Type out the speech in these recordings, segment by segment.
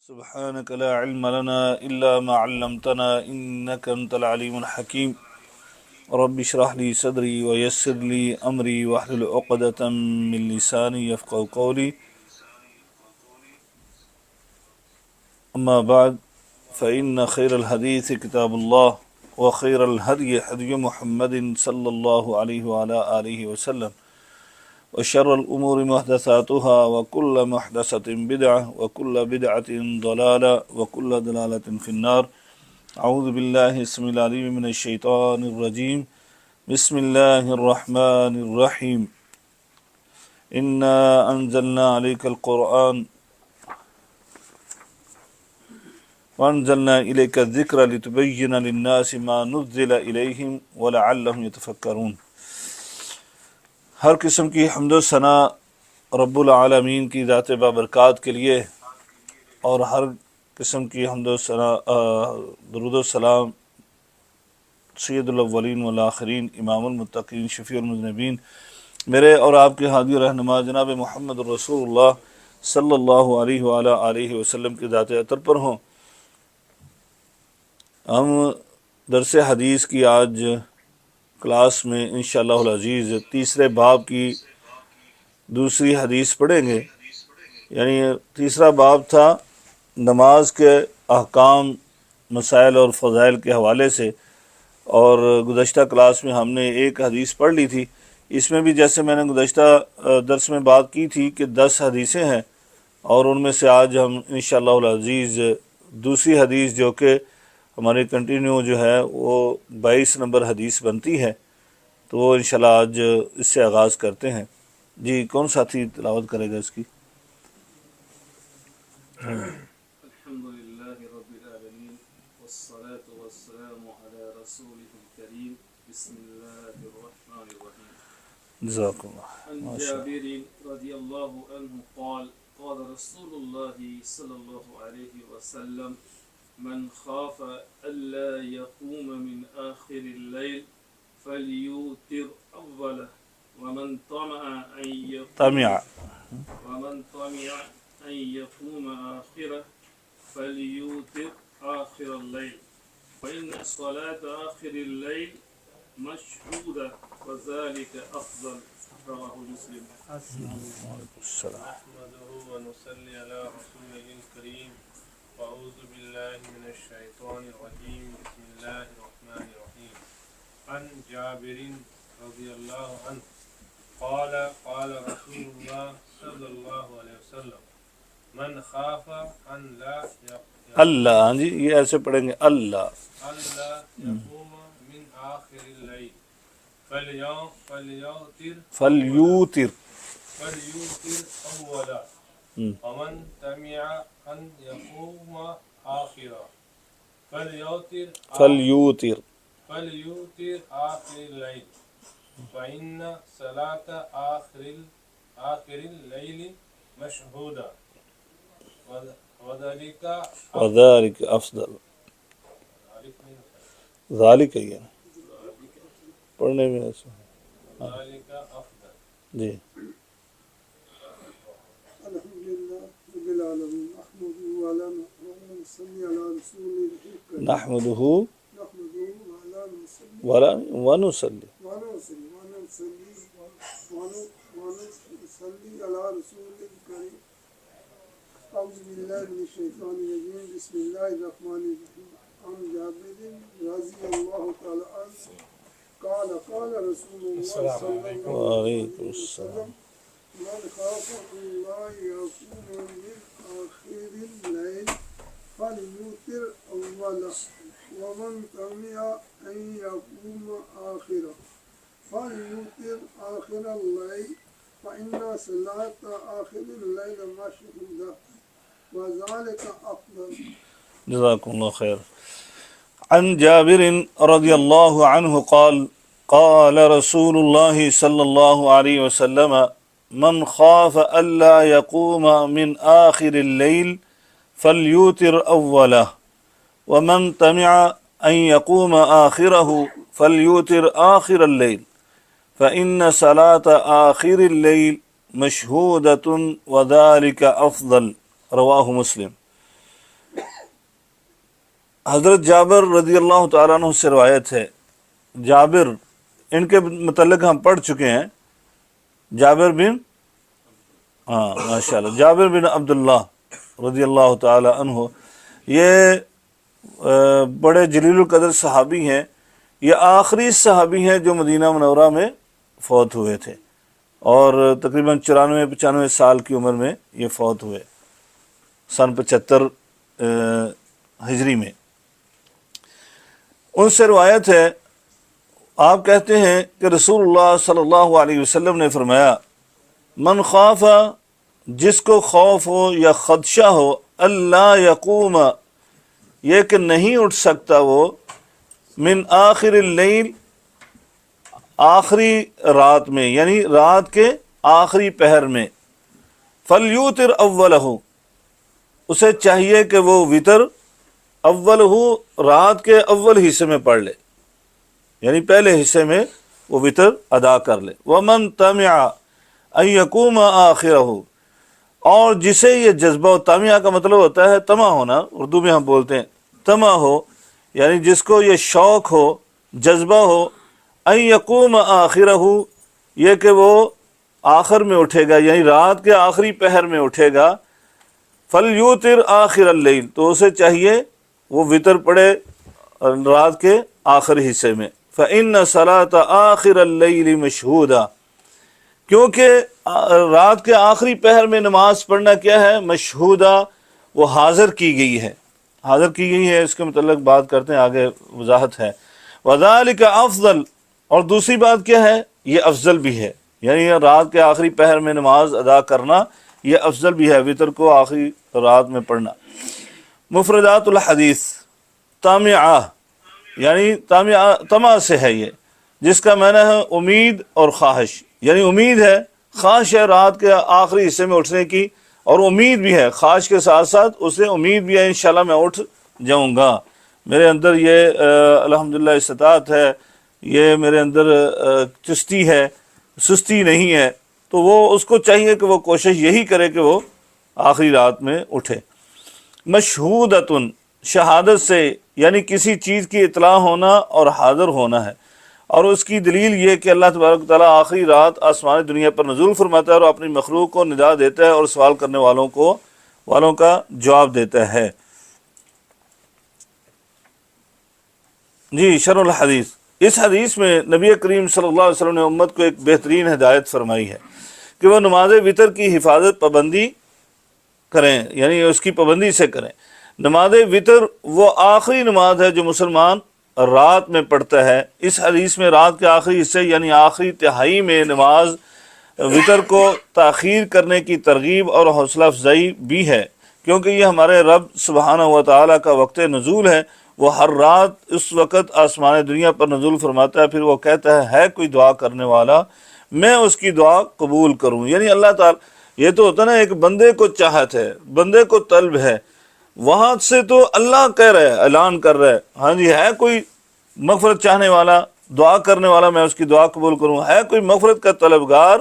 سبحانك لا علم لنا إلا ما علمتنا إنك أنت العليم الحكيم رب اشرح لي صدري ويسر لي أمري واحلل عقدة من لساني يفقهوا قولي أما بعد فإن خير الحديث كتاب الله وخير الهدي هدي محمد صلى الله عليه وعلى آله وسلم وشر الأمور محدثاتها وكل محدثة بدعة وكل بدعة ضلالة وكل ضلالة في النار. أعوذ بالله السميع العليم من الشيطان الرجيم. بسم الله الرحمن الرحيم. إنا أنزلنا عليك القرآن وأنزلنا إليك الذكر لتبين للناس ما نزل إليهم ولعلهم يتفكرون. ہر قسم کی حمد و ثنا رب العالمین کی ذات بابرکات کے لیے، اور ہر قسم کی حمد و ثنا درود و سلام سید الاولین والآخرین امام المتقین شفیع المذنبین میرے اور آپ کے ہادی و رہنما جناب محمد رسول اللہ صلی اللہ علیہ وآلہ آلہ وسلم کی ذات اطہر پر ہوں. ہم درس حدیث کی آج کلاس میں انشاءاللہ العزیز تیسرے باب کی دوسری حدیث پڑھیں گے. یعنی تیسرا باب تھا نماز کے احکام، مسائل اور فضائل کے حوالے سے، اور گزشتہ کلاس میں ہم نے ایک حدیث پڑھ لی تھی. اس میں بھی جیسے میں نے گزشتہ درس میں بات کی تھی کہ 10 حدیثیں ہیں، اور ان میں سے آج ہم انشاءاللہ العزیز دوسری حدیث جو کہ ہماری کنٹینیو جو ہے وہ 22 نمبر حدیث بنتی ہے، تو وہ انشاءاللہ آج اس سے آغاز کرتے ہیں. جی کون ساتھی تلاوت کرے گا اس کی؟ الحمدللہ رب العالمین والصلاة والسلام علی رسولہ الکریم. بسم اللہ الرحمن الرحیم. جزاک اللہ. عن جابر رضی اللہ عنہ قال قال رسول اللہ صلی اللہ علیہ وسلم من خاف ألا يقوم من آخر الليل فليوتر أوله ومن طمع أن يقوم آخره فليوتر آخر الليل فإن صلاة آخر الليل مشهودة وذلك أفضل. رواه مسلم. نحمده ونصلي على رسوله الكريم. أعوذ بالله من الشيطان الرجيم. بسم الله الرحمن الرحيم. عن جابر رضي الله عنه قال قال رسول الله صلى الله عليه وسلم من خاف أن لا اللہ، ہاں جی یہ ایسے پڑھیں گے اللہ يقوم من آخر الليل فلیوتر أولا ومن تمع أن يقوم آخرا فلیوتر آخر الليل فإن صلاة آخر الليل مشهودة وذلك افضل. ذالک ہے پڑھنے میں ایسا. ذلك أفضل. جی الحمدللہ رب العالمین احمدہ ونصلی علی رسول الکریم. نحمدہ نحمدہ ونصلی علی رسول الکریم. اعوذ باللہ من الشیطان الرجیم. بسم اللہ الرحمن الرحیم. عن جابر رضی اللہ تعالی عنہ قال قال رسول اللہ صلی اللہ علیہ وسلم من خاف أن لا يقوم من آخر الليل فليوتر أوله ومن طمع أن يقوم آخره فليوتر آخر الليل فإن صلاة آخر الليل مشهودة وذلك أفضل. جزاكم الله خير. عن جابر رضي الله عنه قال قال رسول الله صلى الله عليه وسلم من خاف ألا يقوم من آخر الليل فليوتر أوله ومن طمع أن يقوم آخره فليوتر آخر الليل فإن صلاة آخر الليل مشهودة وذلك أفضل. رواه مسلم. حضرت جابر رضی اللہ تعالیٰ عنہ سے روایت ہے. جابر، ان کے متعلق ہم پڑھ چکے ہیں. جابر بن ماشاءاللہ جابر بن عبداللہ رضی اللہ تعالی عنہ، یہ بڑے جلیل القدر صحابی ہیں. یہ آخری صحابی ہیں جو مدینہ منورہ میں فوت ہوئے تھے، اور تقریباً 94-95 سال کی عمر میں یہ فوت ہوئے، سن 75 ہجری میں. ان سے روایت ہے، آپ کہتے ہیں کہ رسول اللہ صلی اللہ علیہ وسلم نے فرمایا، من خاف، جس کو خوف ہو یا خدشہ ہو، اللہ یقوم، یہ کہ نہیں اٹھ سکتا وہ، من آخر اللیل، آخری رات میں، یعنی رات کے آخری پہر میں، فلیوتر اولہ، اسے چاہیے کہ وہ وطر اولہ، رات کے اول حصے میں پڑھ لے، یعنی پہلے حصے میں وہ وطر ادا کر لے. ومن طمع ان یقوم آخرہ، اور جسے یہ جذبہ و طمع کا مطلب ہوتا ہے طمع ہونا، اردو میں ہم بولتے ہیں طمع ہو، یعنی جس کو یہ شوق ہو، جذبہ ہو، ان یقوم آخرہ، یہ کہ وہ آخر میں اٹھے گا، یعنی رات کے آخری پہر میں اٹھے گا، فلیوتر آخر اللیل، تو اسے چاہیے وہ وطر پڑھے رات کے آخری حصے میں. فإن صلاة آخر اللیل مشہودہ، کیونکہ رات کے آخری پہر میں نماز پڑھنا کیا ہے؟ مشہودہ، وہ حاضر کی گئی ہے، حاضر کی گئی ہے. اس کے متعلق بات کرتے ہیں، آگے وضاحت ہے. وذالک افضل، اور دوسری بات کیا ہے؟ یہ افضل بھی ہے، یعنی رات کے آخری پہر میں نماز ادا کرنا یہ افضل بھی ہے، وطر کو آخری رات میں پڑھنا. مفردات الحدیث، طامعہ، یعنی طمع سے ہے یہ، جس کا معنی ہے امید اور خواہش، یعنی امید ہے، خواہش ہے رات کے آخری حصے میں اٹھنے کی، اور امید بھی ہے، خواہش کے ساتھ ساتھ اسے امید بھی ہے انشاءاللہ میں اٹھ جاؤں گا، میرے اندر یہ الحمدللہ استطاعت ہے، یہ میرے اندر چستی ہے، سستی نہیں ہے. تو وہ اس کو چاہیے کہ وہ کوشش یہی کرے کہ وہ آخری رات میں اٹھے. مشہودتن، شہادت سے، یعنی کسی چیز کی اطلاع ہونا اور حاضر ہونا ہے. اور اس کی دلیل یہ کہ اللہ تبارک و تعالیٰ آخری رات آسمان دنیا پر نزول فرماتا ہے اور اپنی مخلوق کو ندا دیتا ہے اور سوال کرنے والوں کا جواب دیتا ہے. جی، شرح الحدیث، اس حدیث میں نبی کریم صلی اللہ علیہ وسلم نے امت کو ایک بہترین ہدایت فرمائی ہے کہ وہ نماز وتر کی حفاظت، پابندی کریں، یعنی اس کی پابندی سے کریں. نماز وتر وہ آخری نماز ہے جو مسلمان رات میں پڑھتا ہے. اس حدیث میں رات کے آخری حصے یعنی آخری تہائی میں نماز وتر کو تاخیر کرنے کی ترغیب اور حوصلہ افزائی بھی ہے، کیونکہ یہ ہمارے رب سبحانہ و تعالیٰ کا وقت نزول ہے. وہ ہر رات اس وقت آسمان دنیا پر نزول فرماتا ہے، پھر وہ کہتا ہے کوئی دعا کرنے والا، میں اس کی دعا قبول کروں. یعنی اللہ تعالیٰ، یہ تو ہوتا نا، ایک بندے کو چاہت ہے، بندے کو طلب ہے، وہاں سے تو اللہ کہہ رہا ہے، اعلان کر رہا ہے، ہاں جی، ہے کوئی مغفرت چاہنے والا، دعا کرنے والا، میں اس کی دعا قبول کروں. ہے کوئی مغفرت کا طلبگار،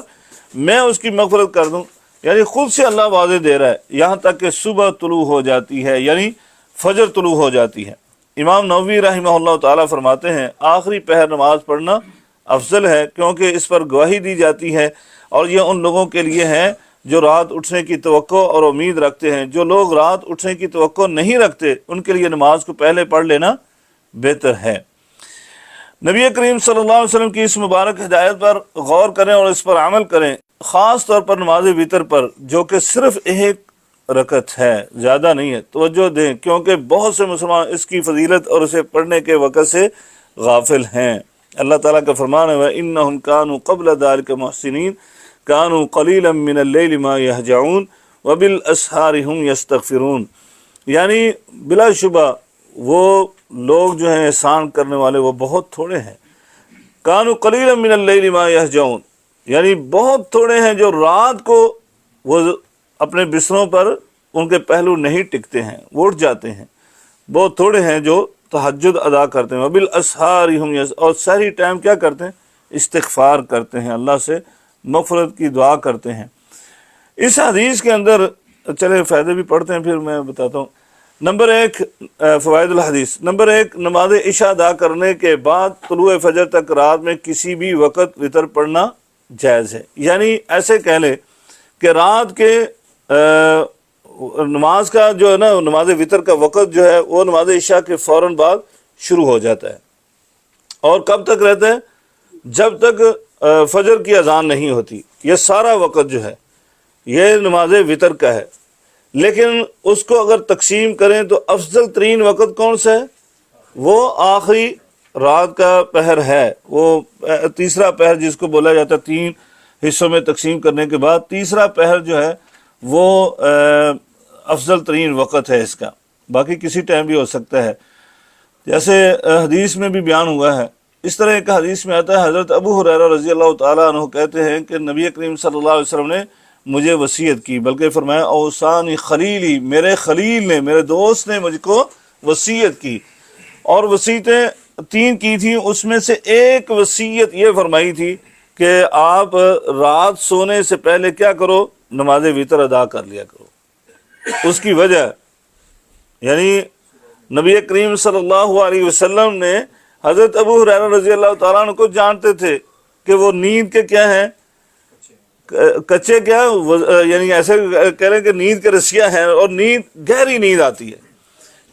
میں اس کی مغفرت کر دوں. یعنی خود سے اللہ واضح دے رہا ہے، یہاں تک کہ صبح طلوع ہو جاتی ہے، یعنی فجر طلوع ہو جاتی ہے. امام نووی رحمہ اللہ تعالیٰ فرماتے ہیں آخری پہر نماز پڑھنا افضل ہے، کیونکہ اس پر گواہی دی جاتی ہے، اور یہ ان لوگوں کے لیے ہے جو رات اٹھنے کی توقع اور امید رکھتے ہیں. جو لوگ رات اٹھنے کی توقع نہیں رکھتے ان کے لیے نماز کو پہلے پڑھ لینا بہتر ہے. نبی کریم صلی اللہ علیہ وسلم کی اس مبارک ہدایت پر غور کریں اور اس پر عمل کریں، خاص طور پر نماز وتر پر، جو کہ صرف ایک رکعت ہے، زیادہ نہیں ہے. توجہ دیں، کیونکہ بہت سے مسلمان اس کی فضیلت اور اسے پڑھنے کے وقت سے غافل ہیں. اللہ تعالیٰ کا فرمان ہے وَإِنَّهُمْ كَانُوا قَبْلَ ذَلِكَ مُحْسِنِينَ كَانُوا قَلِيلًا مِّنَ اللَّيْلِ مَا يَهْجَعُونَ وَبِالْأَسْحَارِ هُمْ يَسْتَغْفِرُونَ. یعنی بلا شبہ وہ لوگ جو ہیں احسان کرنے والے وہ بہت تھوڑے ہیں. كَانُوا قَلِيلًا مِّنَ اللَّيْلِ مَا يَهْجَعُونَ، یعنی بہت تھوڑے ہیں جو رات کو وہ اپنے بستروں پر ان کے پہلو نہیں ٹکتے ہیں، وہ اٹھ جاتے ہیں. بہت تھوڑے ہیں جو تہجد ادا کرتے ہیں. وبالاسحار ہم، اور سحری ٹائم کیا کرتے ہیں؟ استغفار کرتے ہیں، اللہ سے مغفرت کی دعا کرتے ہیں. اس حدیث کے اندر چلے فائدے بھی پڑھتے ہیں، پھر میں بتاتا ہوں. نمبر 1 فوائد الحدیث، نمبر 1 نماز عشاء ادا کرنے کے بعد طلوع فجر تک رات میں کسی بھی وقت وتر پڑھنا جائز ہے۔ یعنی ایسے کہہ لیں کہ رات کے نماز کا جو ہے نا، نماز وتر کا وقت جو ہے وہ نماز عشاء کے فوراً بعد شروع ہو جاتا ہے، اور کب تک رہتا ہے؟ جب تک فجر کی اذان نہیں ہوتی۔ یہ سارا وقت جو ہے یہ نماز وتر کا ہے، لیکن اس کو اگر تقسیم کریں تو افضل ترین وقت کون سا ہے؟ وہ آخری رات کا پہر ہے، وہ تیسرا پہر جس کو بولا جاتا ہے، 3 حصوں میں تقسیم کرنے کے بعد تیسرا پہر جو ہے وہ افضل ترین وقت ہے اس کا، باقی کسی ٹائم بھی ہو سکتا ہے، جیسے حدیث میں بھی بیان ہوا ہے۔ اس طرح ایک حدیث میں آتا ہے، حضرت ابو ہریرہ رضی اللہ تعالیٰ عنہ کہتے ہیں کہ نبی کریم صلی اللہ علیہ وسلم نے مجھے وصیت کی، بلکہ فرمایا اوصانی خلیلی، میرے خلیل نے، میرے دوست نے مجھ کو وصیت کی، اور وصیتیں 3 کی تھیں، اس میں سے ایک وصیت یہ فرمائی تھی کہ آپ رات سونے سے پہلے کیا کرو؟ نماز وتر ادا کر لیا کرو۔ اس کی وجہ یعنی نبی کریم صلی اللہ علیہ وسلم نے حضرت ابو ہریرہ رضی اللہ تعالیٰ عنہ کو جانتے تھے کہ وہ نیند کے کیا ہیں، کچے کیا، یعنی ایسے کہہ رہے ہیں کہ نیند کے رسیاں ہیں، اور نیند گہری نیند آتی ہے،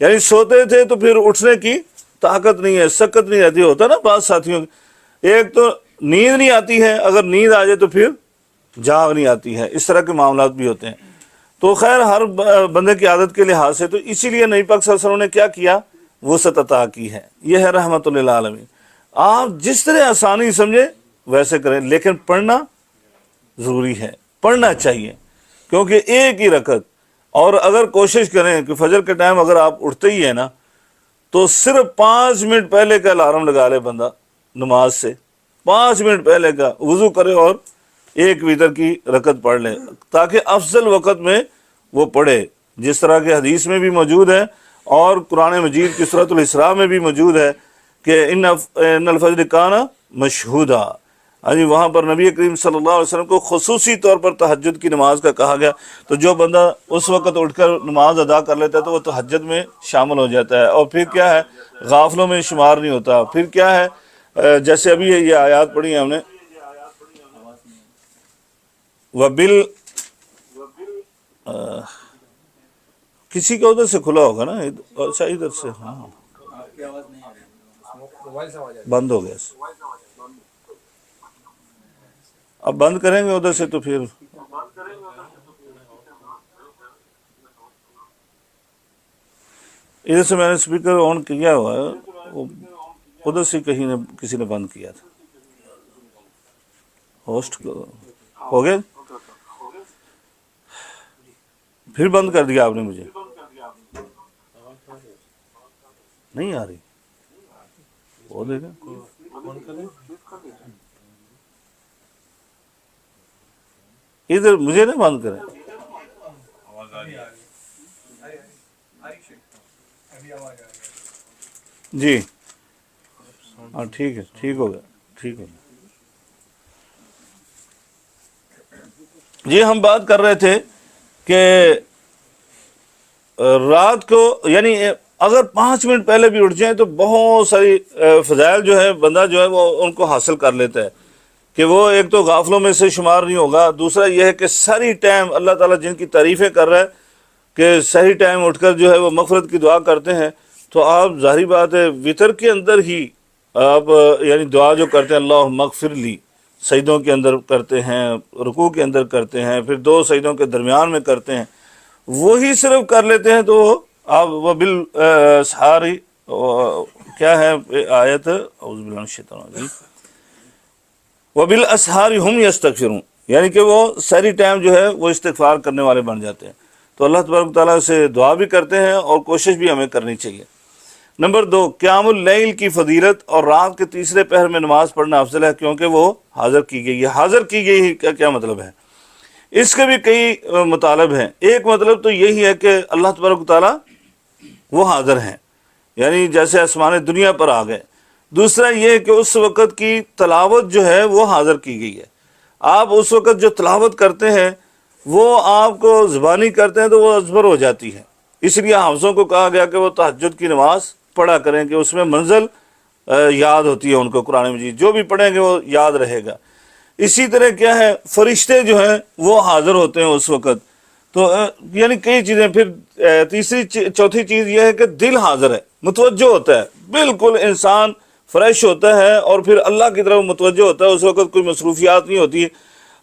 یعنی سوتے تھے تو پھر اٹھنے کی طاقت نہیں ہے، سکت نہیں رہتی، ہوتا نا بعض ساتھیوں ایک تو نیند نہیں آتی ہے، اگر نیند آ جائے تو پھر جاگ نہیں آتی ہے، اس طرح کے معاملات بھی ہوتے ہیں۔ تو خیر ہر بندے کی عادت کے لحاظ سے، تو اسی لیے نبی پاک صلی اللہ علیہ وسلم نے کیا کیا؟ وسعت عطا کی ہے، یہ ہے رحمت للعالمین۔ آپ جس طرح آسانی سمجھے ویسے کریں، لیکن پڑھنا ضروری ہے، پڑھنا چاہیے، کیونکہ ایک ہی رکعت، اور اگر کوشش کریں کہ فجر کے ٹائم اگر آپ اٹھتے ہی ہیں نا تو صرف 5 منٹ پہلے کا الارم لگا لے بندہ، نماز سے 5 منٹ پہلے کا وضو کرے اور ایک وتر کی رکعت پڑھ لے، تاکہ افضل وقت میں وہ پڑھے، جس طرح کے حدیث میں بھی موجود ہے اور قرآن مجید کی سورۃ الاسراء میں بھی موجود ہے کہ ان الفجر کان مشہودا، یعنی وہاں پر نبی کریم صلی اللہ علیہ وسلم کو خصوصی طور پر تہجد کی نماز کا کہا گیا، تو جو بندہ اس وقت اٹھ کر نماز ادا کر لیتا ہے تو وہ تہجد میں شامل ہو جاتا ہے، اور پھر کیا ہے، غافلوں میں شمار نہیں ہوتا۔ پھر کیا ہے، جیسے ابھی یہ آیات پڑھی ہیں ہم نے، وبل کسی کا ادھر سے کھلا ہوگا نا، اچھا ادھر سے، ہاں بند ہو گیا، اب بند کریں گے ادھر سے تو پھر ادھر سے میں نے اسپیکر آن کیا ہوا ہے، ادھر سے کہیں نے کسی نے بند کیا تھا، ہوسٹ ہو گئے، پھر بند کر دیا آپ نے، مجھے نہیں آ رہی، وہ دیکھیں ادھر، مجھے نہیں بند کریں، جی ہاں ٹھیک ہے، ٹھیک ہو گیا، ٹھیک ہو گیا۔ جی ہم بات کر رہے تھے کہ رات کو، یعنی اگر 5 منٹ پہلے بھی اٹھ جائیں تو بہت ساری فضائل جو ہے بندہ جو ہے وہ ان کو حاصل کر لیتا ہے، کہ وہ ایک تو غافلوں میں سے شمار نہیں ہوگا، دوسرا یہ ہے کہ ساری ٹائم اللہ تعالیٰ جن کی تعریفیں کر رہا ہے کہ صحیح ٹائم اٹھ کر جو ہے وہ مغفرت کی دعا کرتے ہیں، تو آپ ظاہری بات ہے وتر کے اندر ہی آپ یعنی دعا جو کرتے ہیں اللہم اغفر لی، سجدوں کے اندر کرتے ہیں، رکوع کے اندر کرتے ہیں، پھر 2 سجدوں کے درمیان میں کرتے ہیں، وہی صرف کر لیتے ہیں، تو آپ وبالاسحار کیا ہے آیت، اعوذ باللہ من الشیطان الرجیم، وبالاسحار ہم یستغفرون، یعنی کہ وہ ساری ٹائم جو ہے وہ استغفار کرنے والے بن جاتے ہیں۔ تو اللہ تبارک تعالیٰ سے دعا بھی کرتے ہیں اور کوشش بھی ہمیں کرنی چاہیے۔ نمبر 2، قیام اللیل کی فضیلت، اور رات کے تیسرے پہر میں نماز پڑھنا افضل ہے، کیونکہ وہ حاضر کی گئی ہے۔ حاضر کی گئی کا کیا مطلب ہے؟ اس کے بھی کئی مطالب ہیں۔ ایک مطلب تو یہی ہے کہ اللہ تبارک تعالیٰ وہ حاضر ہیں، یعنی جیسے آسمان دنیا پر آ گئے۔ دوسرا یہ کہ اس وقت کی تلاوت جو ہے وہ حاضر کی گئی ہے، آپ اس وقت جو تلاوت کرتے ہیں وہ آپ کو زبانی کرتے ہیں تو وہ ازبر ہو جاتی ہے، اس لیے حافظوں کو کہا گیا کہ وہ تہجد کی نماز پڑھا کریں کہ اس میں منزل یاد ہوتی ہے ان کو، قرآن مجید جو بھی پڑھیں گے وہ یاد رہے گا۔ اسی طرح کیا ہے، فرشتے جو ہیں وہ حاضر ہوتے ہیں اس وقت، تو یعنی کئی چیزیں۔ پھر تیسری چوتھی چیز یہ ہے کہ دل حاضر ہے، متوجہ ہوتا ہے، بالکل انسان فریش ہوتا ہے اور پھر اللہ کی طرف متوجہ ہوتا ہے۔ اس وقت کوئی مصروفیات نہیں ہوتی،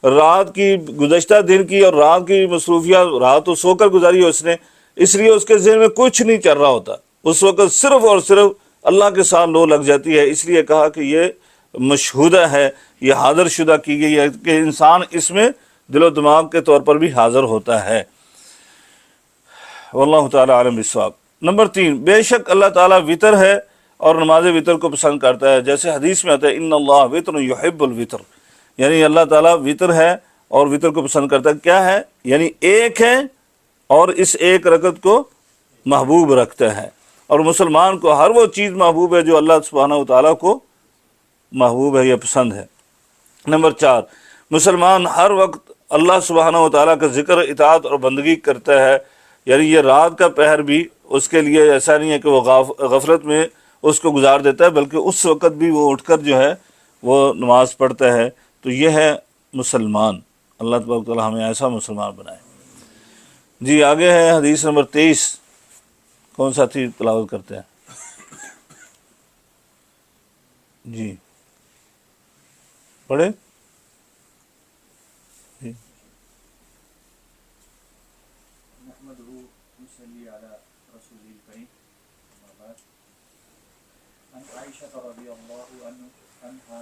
رات کی گزشتہ دن کی اور رات کی مصروفیات، رات تو سو کر گزاری ہے اس نے، اس لیے اس کے ذہن میں کچھ نہیں چل رہا ہوتا، اس وقت صرف اور صرف اللہ کے ساتھ لو لگ جاتی ہے۔ اس لیے کہا کہ یہ مشہودہ ہے، یہ حاضر شدہ کی گئی ہے کہ انسان اس میں دل و دماغ کے طور پر بھی حاضر ہوتا ہے۔ واللہ تعالی عالم بالصواب۔ نمبر 3، بے شک اللہ تعالیٰ وطر ہے اور نماز وطر کو پسند کرتا ہے، جیسے حدیث میں آتا ہے ان اللہ وطر یحب الوطر، یعنی اللہ تعالیٰ وطر ہے اور وطر کو پسند کرتا ہے۔ کیا ہے؟ یعنی ایک ہے اور اس ایک رکعت کو محبوب رکھتا ہے، اور مسلمان کو ہر وہ چیز محبوب ہے جو اللہ سبحانہ و تعالیٰ کو محبوب ہے یا پسند ہے۔ نمبر 4، مسلمان ہر وقت اللہ سبحانہ و تعالیٰ کا ذکر، اطاعت اور بندگی کرتا ہے، یعنی یہ رات کا پہر بھی اس کے لیے ایسا نہیں ہے کہ وہ غفلت میں اس کو گزار دیتا ہے، بلکہ اس وقت بھی وہ اٹھ کر جو ہے وہ نماز پڑھتا ہے۔ تو یہ ہے مسلمان۔ اللہ تبارک و تعالیٰ ہمیں ایسا مسلمان بنائے۔ جی آگے ہے حدیث نمبر 23، کون ساتھی تلاوت کرتے ہیں؟ جی پڑھے۔ جی نحمده ونصلي على رسوله الكريم أما بعد عن عائشة رضي الله عنها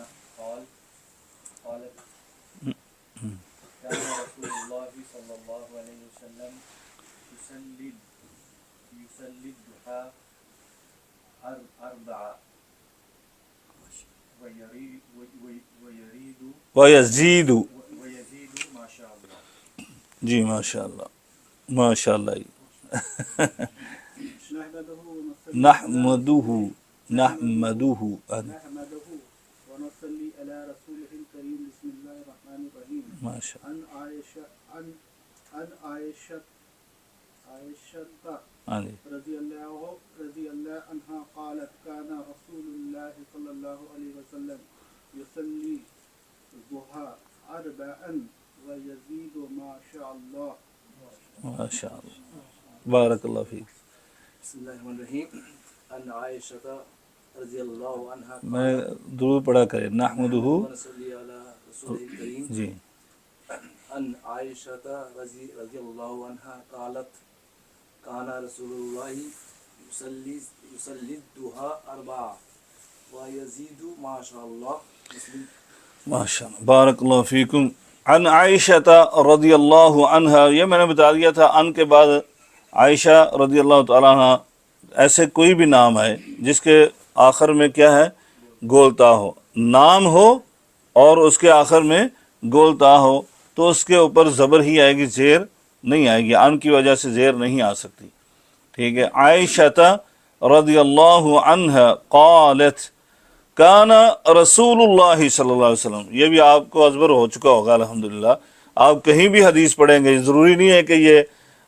قالت كان رسول الله صلى الله عليه وسلم يصلي الضحى أربعة وَيَزِيدُ ويزيد ما شاء الله۔ جی ماشاء اللہ، ماشاء اللہ۔ نحمدہ ونصلي على رسوله الكريم بسم الله الرحمن الرحيم ماشاء عن عائشة ہاں جی رضي الله عنها قالت كان رسول الله صلى الله عليه وسلم يصلي الضحى أربعا ويزيد ما شاء الله۔ ماشاء اللہ، بارک اللہ فیک۔ بسم الله الرحمن الرحيم عن عائشة رضي الله عنها میں درود پڑھا کرے، نحمدہ ونصلي على رسوله الكريم جی عن عائشة رضي الله عنها قالت كان رسول الله يصلي الضحى أربعة ويزيد ما شاء الله۔ ماشاء اللہ، بارک اللہ فیکم۔ عن عائشہ رضی اللہ عنہا، یہ میں نے بتا دیا تھا ان کے بعد عائشہ رضی اللہ تعالیٰ عنہ ایسے کوئی بھی نام ہے جس کے آخر میں کیا ہے، گولتا ہو، نام ہو اور اس کے آخر میں گولتا ہو تو اس کے اوپر زبر ہی آئے گی، زیر نہیں آئے گی، ان کی وجہ سے زیر نہیں آ سکتی، ٹھیک ہے۔ عائشہ رضی اللہ عنہ قالت کان رسول اللہ صلی اللہ علیہ وسلم، یہ بھی آپ کو ازبر ہو چکا ہوگا الحمدللہ۔ آپ کہیں بھی حدیث پڑھیں گے، ضروری نہیں ہے کہ یہ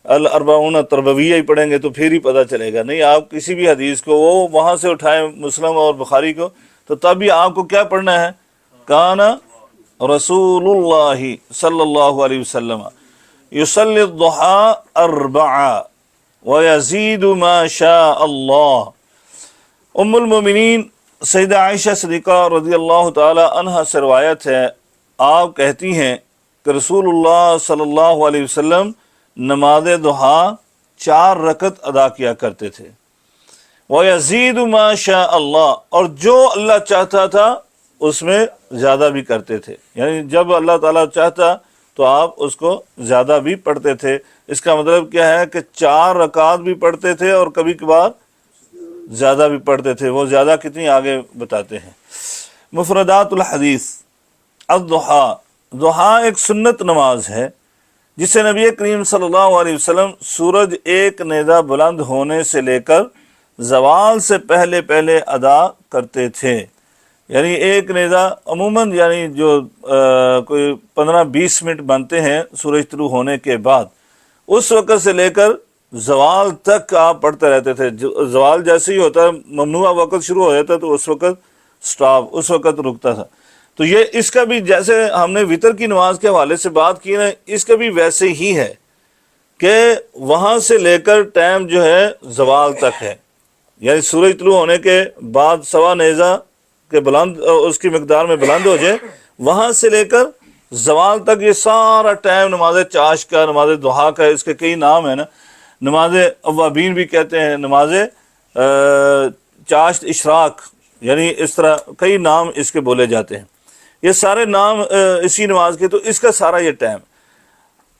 الاربعون تربویہ ہی پڑھیں گے تو پھر ہی پتہ چلے گا، نہیں، آپ کسی بھی حدیث کو وہ وہاں سے اٹھائیں، مسلم اور بخاری کو، تو تب بھی آپ کو کیا پڑھنا ہے، کان رسول اللہ صلی اللہ علیہ وسلم یصلی الضحى أربعا ويزيد ما شاء اللہ۔ ام المومنین سیدہ عائشہ صدیقہ رضی اللہ تعالی عنہ سے روایت ہے، آپ کہتی ہیں کہ رسول اللہ صلی اللہ علیہ وسلم نماز ضحیٰ 4 رکعت ادا کیا کرتے تھے، وَيَزِيدُ مَا شَاءَ اللَّهُ، اور جو اللہ چاہتا تھا اس میں زیادہ بھی کرتے تھے، یعنی جب اللہ تعالیٰ چاہتا تو آپ اس کو زیادہ بھی پڑھتے تھے۔ اس کا مطلب کیا ہے کہ 4 رکعات بھی پڑھتے تھے اور کبھی کبھار زیادہ بھی پڑھتے تھے۔ وہ زیادہ کتنی آگے بتاتے ہیں۔ مفردات الحدیث، الضحیٰ، ضحیٰ ایک سنت نماز ہے جسے نبی کریم صلی اللہ علیہ وسلم سورج ایک نیزہ بلند ہونے سے لے کر زوال سے پہلے پہلے ادا کرتے تھے، یعنی ایک نیزہ عموماً یعنی جو کوئی 15-20 منٹ بنتے ہیں سورج طلوع ہونے کے بعد، اس وقت سے لے کر زوال تک آپ پڑھتے رہتے تھے. زوال جیسے ہی ہوتا ہے ممنوع وقت شروع ہو جاتا تو اس وقت سٹاپ، اس وقت رکتا تھا. تو یہ اس کا بھی جیسے ہم نے وطر کی نماز کے حوالے سے بات کی نا، اس کا بھی ویسے ہی ہے کہ وہاں سے لے کر ٹائم جو ہے زوال تک ہے. یعنی سورج طلوع ہونے کے بعد سوا نیزہ کے بلند اس کی مقدار میں بلند ہو جائے، وہاں سے لے کر زوال تک یہ سارا ٹائم نماز چاشت کا، نماز ضحیٰ کا، اس کے کئی نام ہیں نا، نماز اوابین بھی کہتے ہیں، نماز چاشت اشراق، یعنی اس طرح کئی نام اس کے بولے جاتے ہیں. یہ سارے نام اسی نماز کے، تو اس کا سارا یہ ٹائم.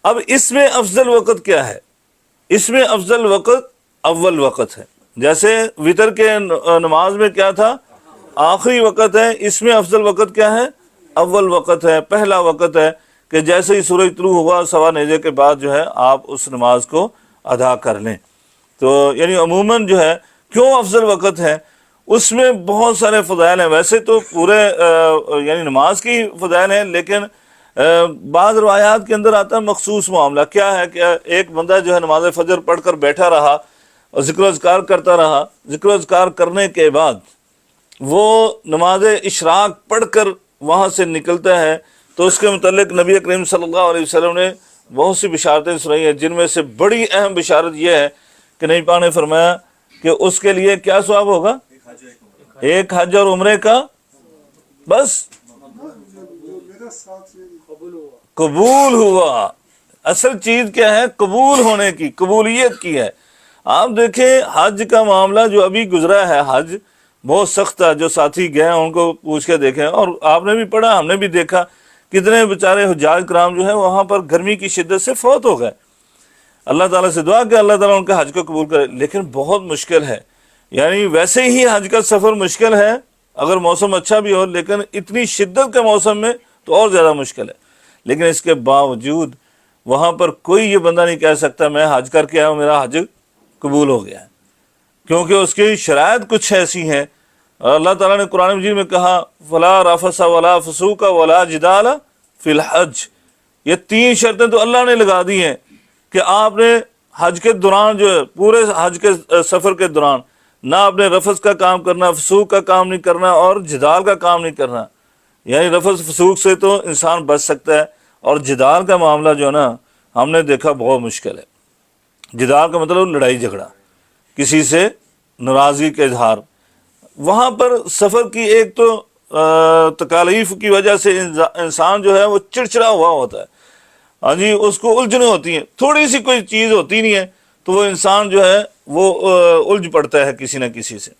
اب اس میں افضل وقت کیا ہے؟ اس میں افضل وقت اول وقت ہے. جیسے وطر کے نماز میں کیا تھا؟ آخری وقت ہے. اس میں افضل وقت کیا ہے؟ اول وقت ہے، پہلا وقت ہے کہ جیسے ہی سورج طلوع ہوا سوا نیزے کے بعد جو ہے آپ اس نماز کو ادا کر لیں. تو یعنی عموماً جو ہے کیوں افضل وقت ہے؟ اس میں بہت سارے فضائل ہیں. ویسے تو پورے یعنی نماز کی فضائل ہیں، لیکن بعض روایات کے اندر آتا ہے مخصوص معاملہ. کیا ہے کہ ایک بندہ جو ہے نماز فجر پڑھ کر بیٹھا رہا اور ذکر و اذکار کرتا رہا، ذکر و اذکار کرنے کے بعد وہ نماز اشراق پڑھ کر وہاں سے نکلتا ہے، تو اس کے متعلق نبی کریم صلی اللہ علیہ وسلم نے بہت سی بشارتیں سنائی ہیں، جن میں سے بڑی اہم بشارت یہ ہے کہ نبی پاک نے فرمایا کہ اس کے لیے کیا ثواب ہوگا؟ ایک حج اور عمرے کا بس قبول ہوا. اصل چیز کیا ہے؟ قبول ہونے کی، قبولیت کی ہے. آپ دیکھیں حج کا معاملہ جو ابھی گزرا ہے، حج بہت سخت ہے. جو ساتھی گئے ہیں ان کو پوچھ کے دیکھیں، اور آپ نے بھی پڑھا، ہم نے بھی دیکھا کتنے بیچارے حجاج کرام جو ہے وہاں پر گرمی کی شدت سے فوت ہو گئے. اللہ تعالیٰ سے دعا کہ اللہ تعالیٰ ان کے حج کو قبول کرے، لیکن بہت مشکل ہے. یعنی ویسے ہی حج کا سفر مشکل ہے اگر موسم اچھا بھی ہو، لیکن اتنی شدت کے موسم میں تو اور زیادہ مشکل ہے. لیکن اس کے باوجود وہاں پر کوئی یہ بندہ نہیں کہہ سکتا میں حج کر کے آیا ہوں میرا حج قبول ہو گیا ہے، کیونکہ اس کی شرائط کچھ ایسی ہیں. اللہ تعالیٰ نے قرآن مجید میں کہا فلا رفث ولا فسوق ولا جدال فی الحج. یہ تین شرطیں تو اللہ نے لگا دی ہیں کہ آپ نے حج کے دوران جو ہے پورے حج کے سفر کے دوران نہ اپنے رفث کا کام کرنا، فسوق کا کام نہیں کرنا، اور جدال کا کام نہیں کرنا. یعنی رفث فسوق سے تو انسان بچ سکتا ہے، اور جدال کا معاملہ جو ہے نا ہم نے دیکھا بہت مشکل ہے. جدال کا مطلب لڑائی جھگڑا، کسی سے ناراضگی کا اظہار. وہاں پر سفر کی ایک تو تکالیف کی وجہ سے انسان جو ہے وہ چڑچڑا ہوا ہوتا ہے. ہاں جی، اس کو الجھنیں ہوتی ہیں، تھوڑی سی کوئی چیز ہوتی نہیں ہے تو وہ انسان جو ہے وہ الجھ پڑتا ہے کسی نہ کسی سے.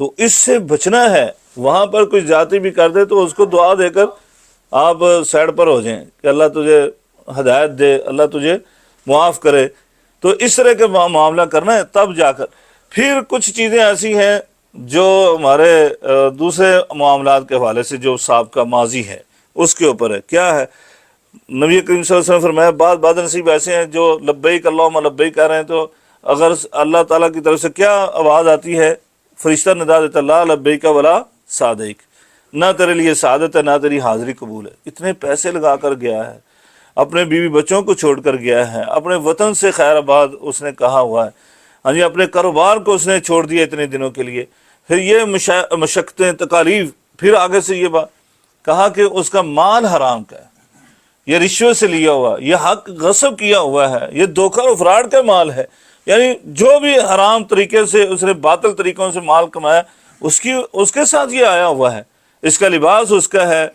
تو اس سے بچنا ہے. وہاں پر کوئی زیادتی بھی کر دے تو اس کو دعا دے کر آپ سائڈ پر ہو جائیں کہ اللہ تجھے ہدایت دے، اللہ تجھے معاف کرے. تو اس طرح کے معاملہ کرنا ہے. تب جا کر پھر کچھ چیزیں ایسی ہیں جو ہمارے دوسرے معاملات کے حوالے سے جو سابقہ ماضی ہے اس کے اوپر ہے. کیا ہے؟ نبی کریم صلی اللہ علیہ وسلم فرمایا بعض نصیب ایسے ہیں جو لبیک اللہم لبیک کہہ رہے ہیں، تو اگر اللہ تعالیٰ کی طرف سے کیا آواز آتی ہے؟ فرشتہ ندا دیتا لا لبیک ولا سعدیک، نہ تیرے لیے سعادت ہے نہ تیری حاضری قبول ہے. اتنے پیسے لگا کر گیا ہے، اپنے بیوی بچوں کو چھوڑ کر گیا ہے، اپنے وطن سے خیر آباد اس نے کہا ہوا ہے، ہاں جی، اپنے کاروبار کو اس نے چھوڑ دیا اتنے دنوں کے لیے. پھر یہ مشقتیں، تکالیف، پھر آگے سے یہ بات کہا کہ اس کا مال حرام کا ہے، یہ رشوت سے لیا ہوا، یہ حق غصب کیا ہوا ہے، یہ دھوکہ اور فراڈ کا مال ہے. یعنی جو بھی حرام طریقے سے اس نے باطل طریقوں سے مال کمایا اس کے ساتھ یہ آیا ہوا ہے. اس کا لباس اس کا ہے.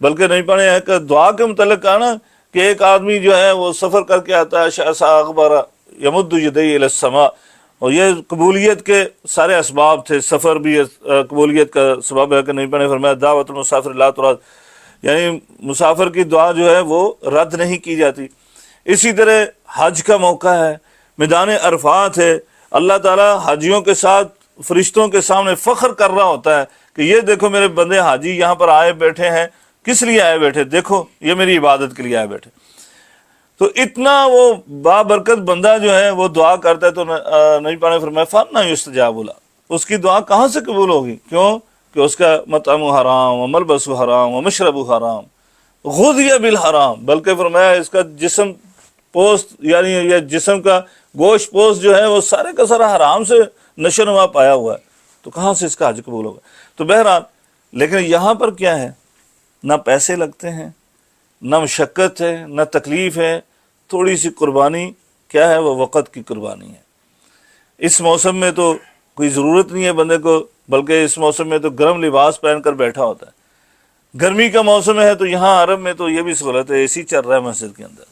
بلکہ نہیں پڑھے ہیں کہ دعا کے متعلق کہا نا کہ ایک آدمی جو ہے وہ سفر کر کے آتا ہے شاسا اخبار یمد یدی الی السماء، اور یہ قبولیت کے سارے اسباب تھے. سفر بھی قبولیت کا سبب ہے کہ نہیں پڑھے فرمایا دعوت المسافر لا ترد، یعنی مسافر کی دعا جو ہے وہ رد نہیں کی جاتی. اسی طرح حج کا موقع ہے، میدان عرفات ہے. اللہ تعالیٰ حاجیوں کے ساتھ فرشتوں کے سامنے فخر کر رہا ہوتا ہے کہ یہ دیکھو میرے بندے حاجی یہاں پر آئے بیٹھے ہیں. کس لیے آئے بیٹھے؟ دیکھو یہ میری عبادت کے لیے آئے بیٹھے. تو اتنا وہ بابرکت بندہ جو ہے وہ دعا کرتا ہے تو نبی پاک نے فرمایا فَأَنَّىٰ يُسْتَجَابُ لَهُ، اس کی دعا کہاں سے قبول ہوگی؟ کیوں کہ اس کا مطعم حرام وملبس حرام ومشرب حرام غذی بالحرام، بلکہ فرمایا اس کا جسم پوست یعنی یہ جسم کا گوشت پوست جو ہے وہ سارے کا سارا حرام سے نشو نما پایا ہوا ہے، تو کہاں سے اس کا حج قبول ہوگا؟ تو بہرحال لیکن یہاں پر کیا ہے، نہ پیسے لگتے ہیں، نہ مشقت ہے، نہ تکلیف ہے، تھوڑی سی قربانی کیا ہے، وہ وقت کی قربانی ہے۔ اس موسم میں تو کوئی ضرورت نہیں ہے بندے کو، بلکہ اس موسم میں تو گرم لباس پہن کر بیٹھا ہوتا ہے۔ گرمی کا موسم ہے تو یہاں عرب میں تو یہ بھی سہولت ہے، اے سی چل رہا ہے مسجد کے اندر،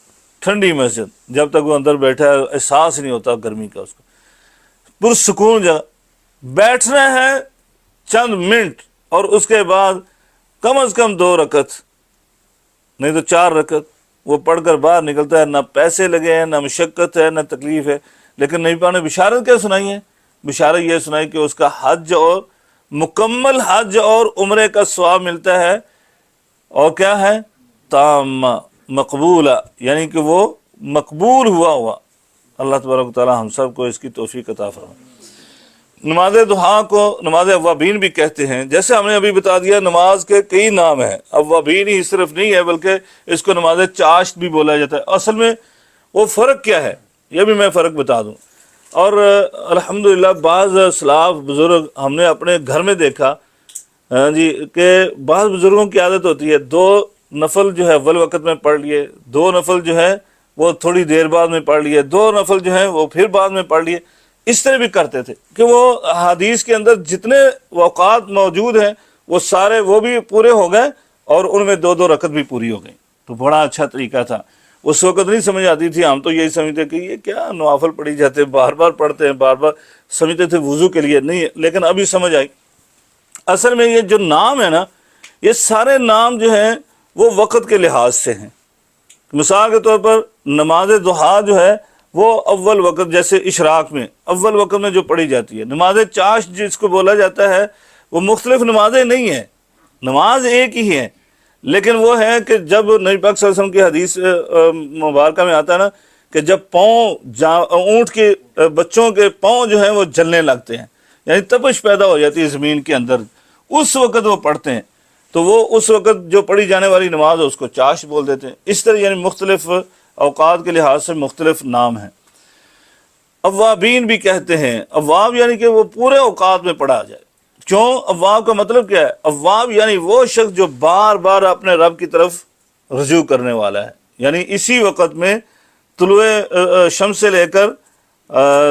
ٹھنڈی مسجد، جب تک وہ اندر بیٹھا ہے احساس نہیں ہوتا گرمی کا، اس کو پرسکون جگہ بیٹھنا ہے چند منٹ، اور اس کے بعد کم از کم 2 رکعت نہیں تو 4 رکعت وہ پڑھ کر باہر نکلتا ہے، نہ پیسے لگے ہیں، نہ مشقت ہے، نہ تکلیف ہے۔ لیکن نبی پاک نے بشارت کیا سنائی ہے؟ بشارت یہ سنائی کہ اس کا حج اور مکمل حج اور عمرے کا ثواب ملتا ہے، اور کیا ہے، تام مقبولہ، یعنی کہ وہ مقبول ہوا۔ اللہ تبارک و تعالی ہم سب کو اس کی توفیق عطا فرمائے۔ نماز دہا کو نماز اوابین بھی کہتے ہیں، جیسے ہم نے ابھی بتا دیا نماز کے کئی نام ہیں، اوابین ہی صرف نہیں ہے بلکہ اس کو نماز چاشت بھی بولا جاتا ہے۔ اصل میں وہ فرق کیا ہے یہ بھی میں فرق بتا دوں۔ اور الحمدللہ بعض اسلاف بزرگ ہم نے اپنے گھر میں دیکھا جی کہ بعض بزرگوں کی عادت ہوتی ہے 2 نفل جو ہے اول وقت میں پڑھ لیے، 2 نفل جو ہے وہ تھوڑی دیر بعد میں پڑھ لیے، 2 نفل جو ہیں وہ پھر بعد میں پڑھ لیے۔ اس طرح بھی کرتے تھے کہ وہ حدیث کے اندر جتنے اوقات موجود ہیں وہ سارے وہ بھی پورے ہو گئے، اور ان میں 2 رکعت بھی پوری ہو گئی، تو بڑا اچھا طریقہ تھا۔ اس وقت نہیں سمجھ آتی تھی، ہم تو یہی سمجھتے کہ یہ کیا نوافل پڑھی جاتے ہیں، بار بار پڑھتے ہیں، بار بار سمجھتے تھے وضو کے لیے نہیں، لیکن ابھی سمجھ آئی۔ اصل میں یہ جو نام ہے نا، یہ سارے نام جو ہیں وہ وقت کے لحاظ سے ہیں۔ مثال کے طور پر نماز دہا جو ہے وہ اول وقت، جیسے اشراق میں اول وقت میں جو پڑھی جاتی ہے۔ نماز چاشت جس کو بولا جاتا ہے وہ مختلف نمازیں نہیں ہیں، نماز ایک ہی ہے، لیکن وہ ہے کہ جب نبی پاک صلی اللہ علیہ وسلم کی حدیث مبارکہ میں آتا ہے نا کہ جب پاؤں اونٹ کے بچوں کے پاؤں جو ہیں وہ جلنے لگتے ہیں، یعنی تپش پیدا ہو جاتی ہے زمین کے اندر، اس وقت وہ پڑھتے ہیں، تو وہ اس وقت جو پڑھی جانے والی نماز ہے اس کو چاشت بول دیتے ہیں۔ اس طرح یعنی مختلف اوقات کے لحاظ سے مختلف نام ہیں۔ اوابین بھی کہتے ہیں، اواب یعنی کہ وہ پورے اوقات میں پڑھا جائے۔ کیوں؟ اواب کا مطلب کیا ہے؟ اواب یعنی وہ شخص جو بار بار اپنے رب کی طرف رجوع کرنے والا ہے، یعنی اسی وقت میں طلوع شمس سے لے کر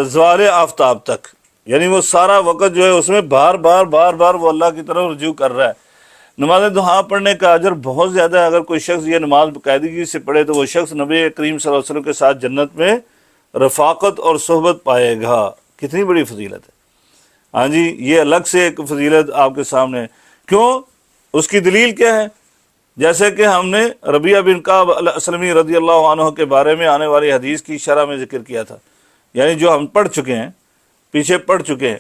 زوال آفتاب تک، یعنی وہ سارا وقت جو ہے اس میں بار بار وہ اللہ کی طرف رجوع کر رہا ہے۔ نماز دہا پڑھنے کا اجر بہت زیادہ ہے۔ اگر کوئی شخص یہ نماز باقاعدگی سے پڑھے تو وہ شخص نبی کریم صلی اللہ علیہ وسلم کے ساتھ جنت میں رفاقت اور صحبت پائے گا۔ کتنی بڑی فضیلت ہے، ہاں جی، یہ الگ سے ایک فضیلت آپ کے سامنے ہے۔ کیوں؟ اس کی دلیل کیا ہے؟ جیسے کہ ہم نے ربیعہ بن کعب الاسلمی رضی اللہ عنہ کے بارے میں آنے والی حدیث کی شرح میں ذکر کیا تھا، یعنی جو ہم پڑھ چکے ہیں، پیچھے پڑھ چکے ہیں۔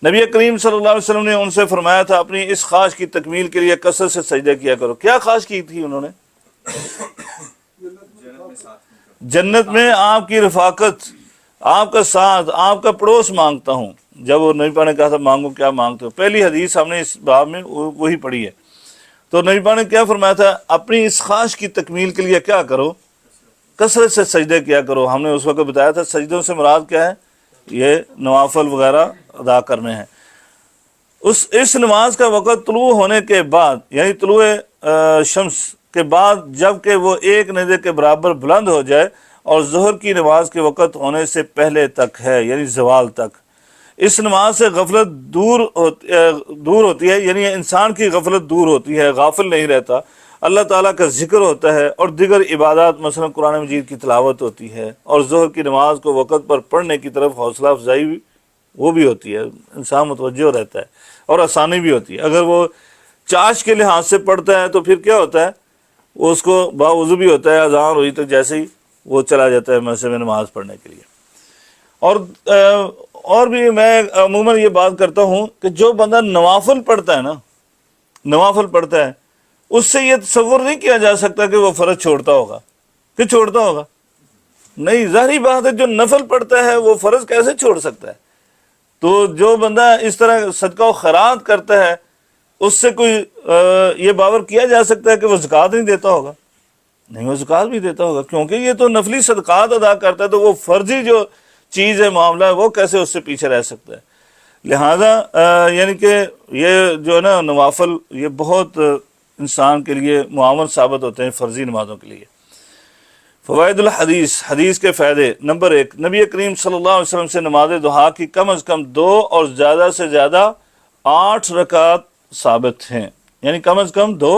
نبی کریم صلی اللہ علیہ وسلم نے ان سے فرمایا تھا اپنی اس خواہش کی تکمیل کے لیے کثرت سے سجدہ کیا کرو۔ کیا خواہش کی تھی انہوں نے؟ جنت میں آپ کی رفاقت، آپ کا ساتھ، آپ کا پڑوس مانگتا ہوں۔ جب وہ نبی پاک نے کہا تھا مانگو کیا مانگتے ہو، پہلی حدیث ہم نے اس باب میں وہی پڑھی ہے۔ تو نبی پاک نے کیا فرمایا تھا؟ اپنی اس خواہش کی تکمیل کے لیے کیا کرو؟ کثرت سے سجدے کیا کرو۔ ہم نے اس وقت بتایا تھا سجدوں سے مراد کیا ہے؟ یہ نوافل وغیرہ ادا کرنے ہیں۔ اس نماز کا وقت طلوع ہونے کے بعد، یعنی طلوع شمس کے بعد، جب کہ وہ 1 نیزے کے برابر بلند ہو جائے، اور ظہر کی نماز کے وقت ہونے سے پہلے تک ہے، یعنی زوال تک۔ اس نماز سے غفلت دور ہوتی ہے، یعنی انسان کی غفلت دور ہوتی ہے، غافل نہیں رہتا، اللہ تعالیٰ کا ذکر ہوتا ہے، اور دیگر عبادات مثلا قرآن مجید کی تلاوت ہوتی ہے، اور ظہر کی نماز کو وقت پر پڑھنے کی طرف حوصلہ افزائی بھی وہ بھی ہوتی ہے، انسان متوجہ رہتا ہے، اور آسانی بھی ہوتی ہے۔ اگر وہ چاش کے لحاظ سے پڑھتا ہے تو پھر کیا ہوتا ہے؟ وہ اس کو باوضو بھی ہوتا ہے، اذان ہوئی تو جیسے ہی وہ چلا جاتا ہے مسجد میں نماز پڑھنے کے لیے۔ اور بھی میں عموماً یہ بات کرتا ہوں کہ جو بندہ نوافل پڑھتا ہے نا، نوافل پڑھتا ہے، اس سے یہ تصور نہیں کیا جا سکتا کہ وہ فرض چھوڑتا ہوگا، کہ چھوڑتا ہوگا، نہیں، ظاہری بات ہے، جو نفل پڑھتا ہے وہ فرض کیسے چھوڑ سکتا ہے؟ تو جو بندہ اس طرح صدقہ و خیرات کرتا ہے، اس سے کوئی یہ باور کیا جا سکتا ہے کہ وہ زکوٰۃ نہیں دیتا ہوگا؟ نہیں وہ زکوٰۃ بھی دیتا ہوگا، کیونکہ یہ تو نفلی صدقات ادا کرتا ہے، تو وہ فرضی جو چیز ہے، معاملہ ہے، وہ کیسے اس سے پیچھے رہ سکتا ہے؟ لہذا یعنی کہ یہ جو ہے نا نوافل، یہ بہت انسان کے لیے معاون ثابت ہوتے ہیں فرضی نمازوں کے لیے۔ فوائد الحدیث، حدیث کے فائدے۔ نمبر 1، نبی کریم صلی اللہ علیہ وسلم سے نماز ضحیٰ کی کم از کم 2 اور زیادہ سے زیادہ 8 رکعات ثابت ہیں، یعنی کم از کم 2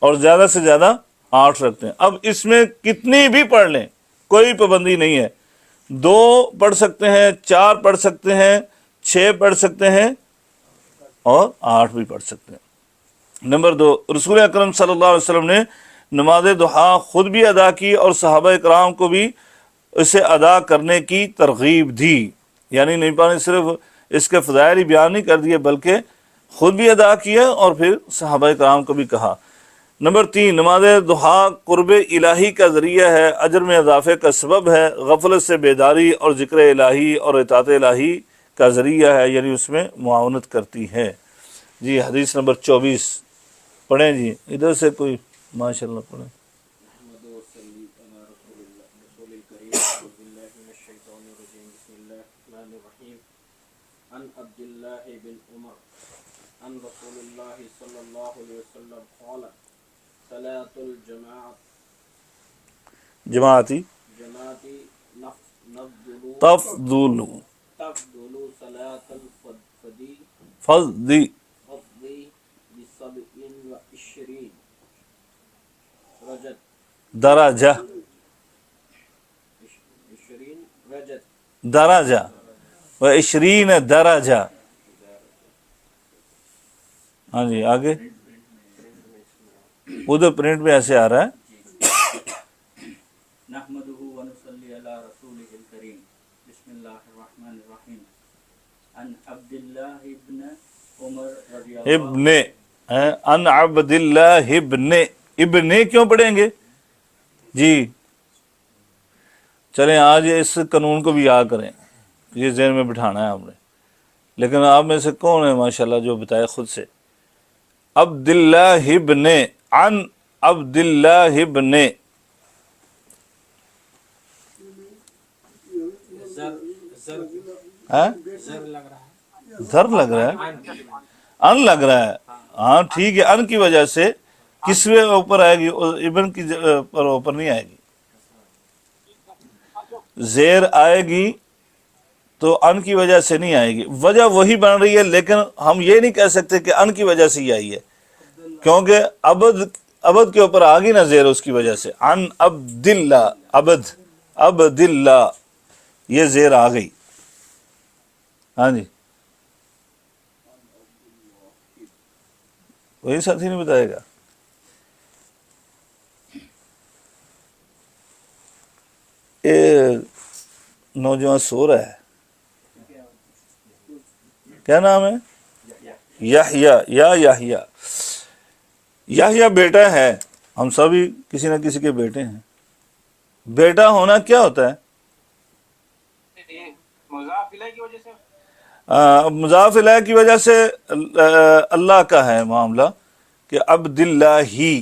اور زیادہ سے زیادہ 8 رکھتے ہیں۔ اب اس میں کتنی بھی پڑھ لیں، کوئی پابندی نہیں ہے، 2 پڑھ سکتے ہیں، 4 پڑھ سکتے ہیں، 6 پڑھ سکتے ہیں اور 8 بھی پڑھ سکتے ہیں۔ نمبر 2، رسول اکرم صلی اللہ علیہ وسلم نے نماز ضحیٰ خود بھی ادا کی اور صحابہ کرام کو بھی اسے ادا کرنے کی ترغیب دی، یعنی نہیں پانے صرف اس کے فضائل ہی بیان نہیں کر دیے بلکہ خود بھی ادا کیا اور پھر صحابہ کرام کو بھی کہا۔ نمبر 3، نماز ضحیٰ قرب الہی کا ذریعہ ہے، اجر میں اضافے کا سبب ہے، غفلت سے بیداری اور ذکر الہی اور اطاعت الہی کا ذریعہ ہے، یعنی اس میں معاونت کرتی ہے۔ جی حدیث نمبر 24 پڑھیں جی، ادھر سے کوئی ماشاء اللہ پڑھیں۔ عن عبد الله بن عمر عن رسول الله صلى الله عليه وسلم قال صلاة الجماعة جماعتی تفضل صلاة الفدي فضی ب27 رجت درجہ 20 رجت درجہ و20 درجہ۔ ہاں جی آگے، ادھر پرنٹ میں ایسے آ رہا ہے۔ نحمده ونصلي على رسوله الكريم بسم الله الرحمن الرحيم عن عبد الله ابن عمر رضی اللہ ابن ان عبد اللہ ابن کیوں پڑھیں گے جی؟ چلیں آج اس قانون کو بھی یاد کریں، یہ ذہن میں بٹھانا ہے ہم نے۔ لیکن آپ میں سے کون ہے ماشاءاللہ جو بتائے خود سے؟ عبد اللہ ابن عن عبد اللہ ابن، ذر لگ رہا ہے، ان لگ رہا ہے، ہاں ٹھیک ہے۔ ان کی وجہ سے کسوے اوپر آئے گی، ابن کی پر اوپر نہیں آئے گی، زیر آئے گی تو ان کی وجہ سے نہیں آئے گی، وجہ وہی بن رہی ہے، لیکن ہم یہ نہیں کہہ سکتے کہ ان کی وجہ سے ہی آئی ہے، کیونکہ عبد کے اوپر آ گئی نا زیر، اس کی وجہ سے ان عبد اللہ، عبد اللہ یہ زیر آ گئی۔ ہاں جی وہی ساتھی نہیں بتائے گا۔ یہ نوجوان سو رہا ہے، کیا نام ہے؟ یحییٰ، یحییٰ بیٹا ہے، ہم سبھی کسی نہ کسی کے بیٹے ہیں۔ بیٹا ہونا کیا ہوتا ہے؟ مضاف الیہ کی وجہ سے اللہ کا ہے معاملہ کہ عبد اللہ ہی،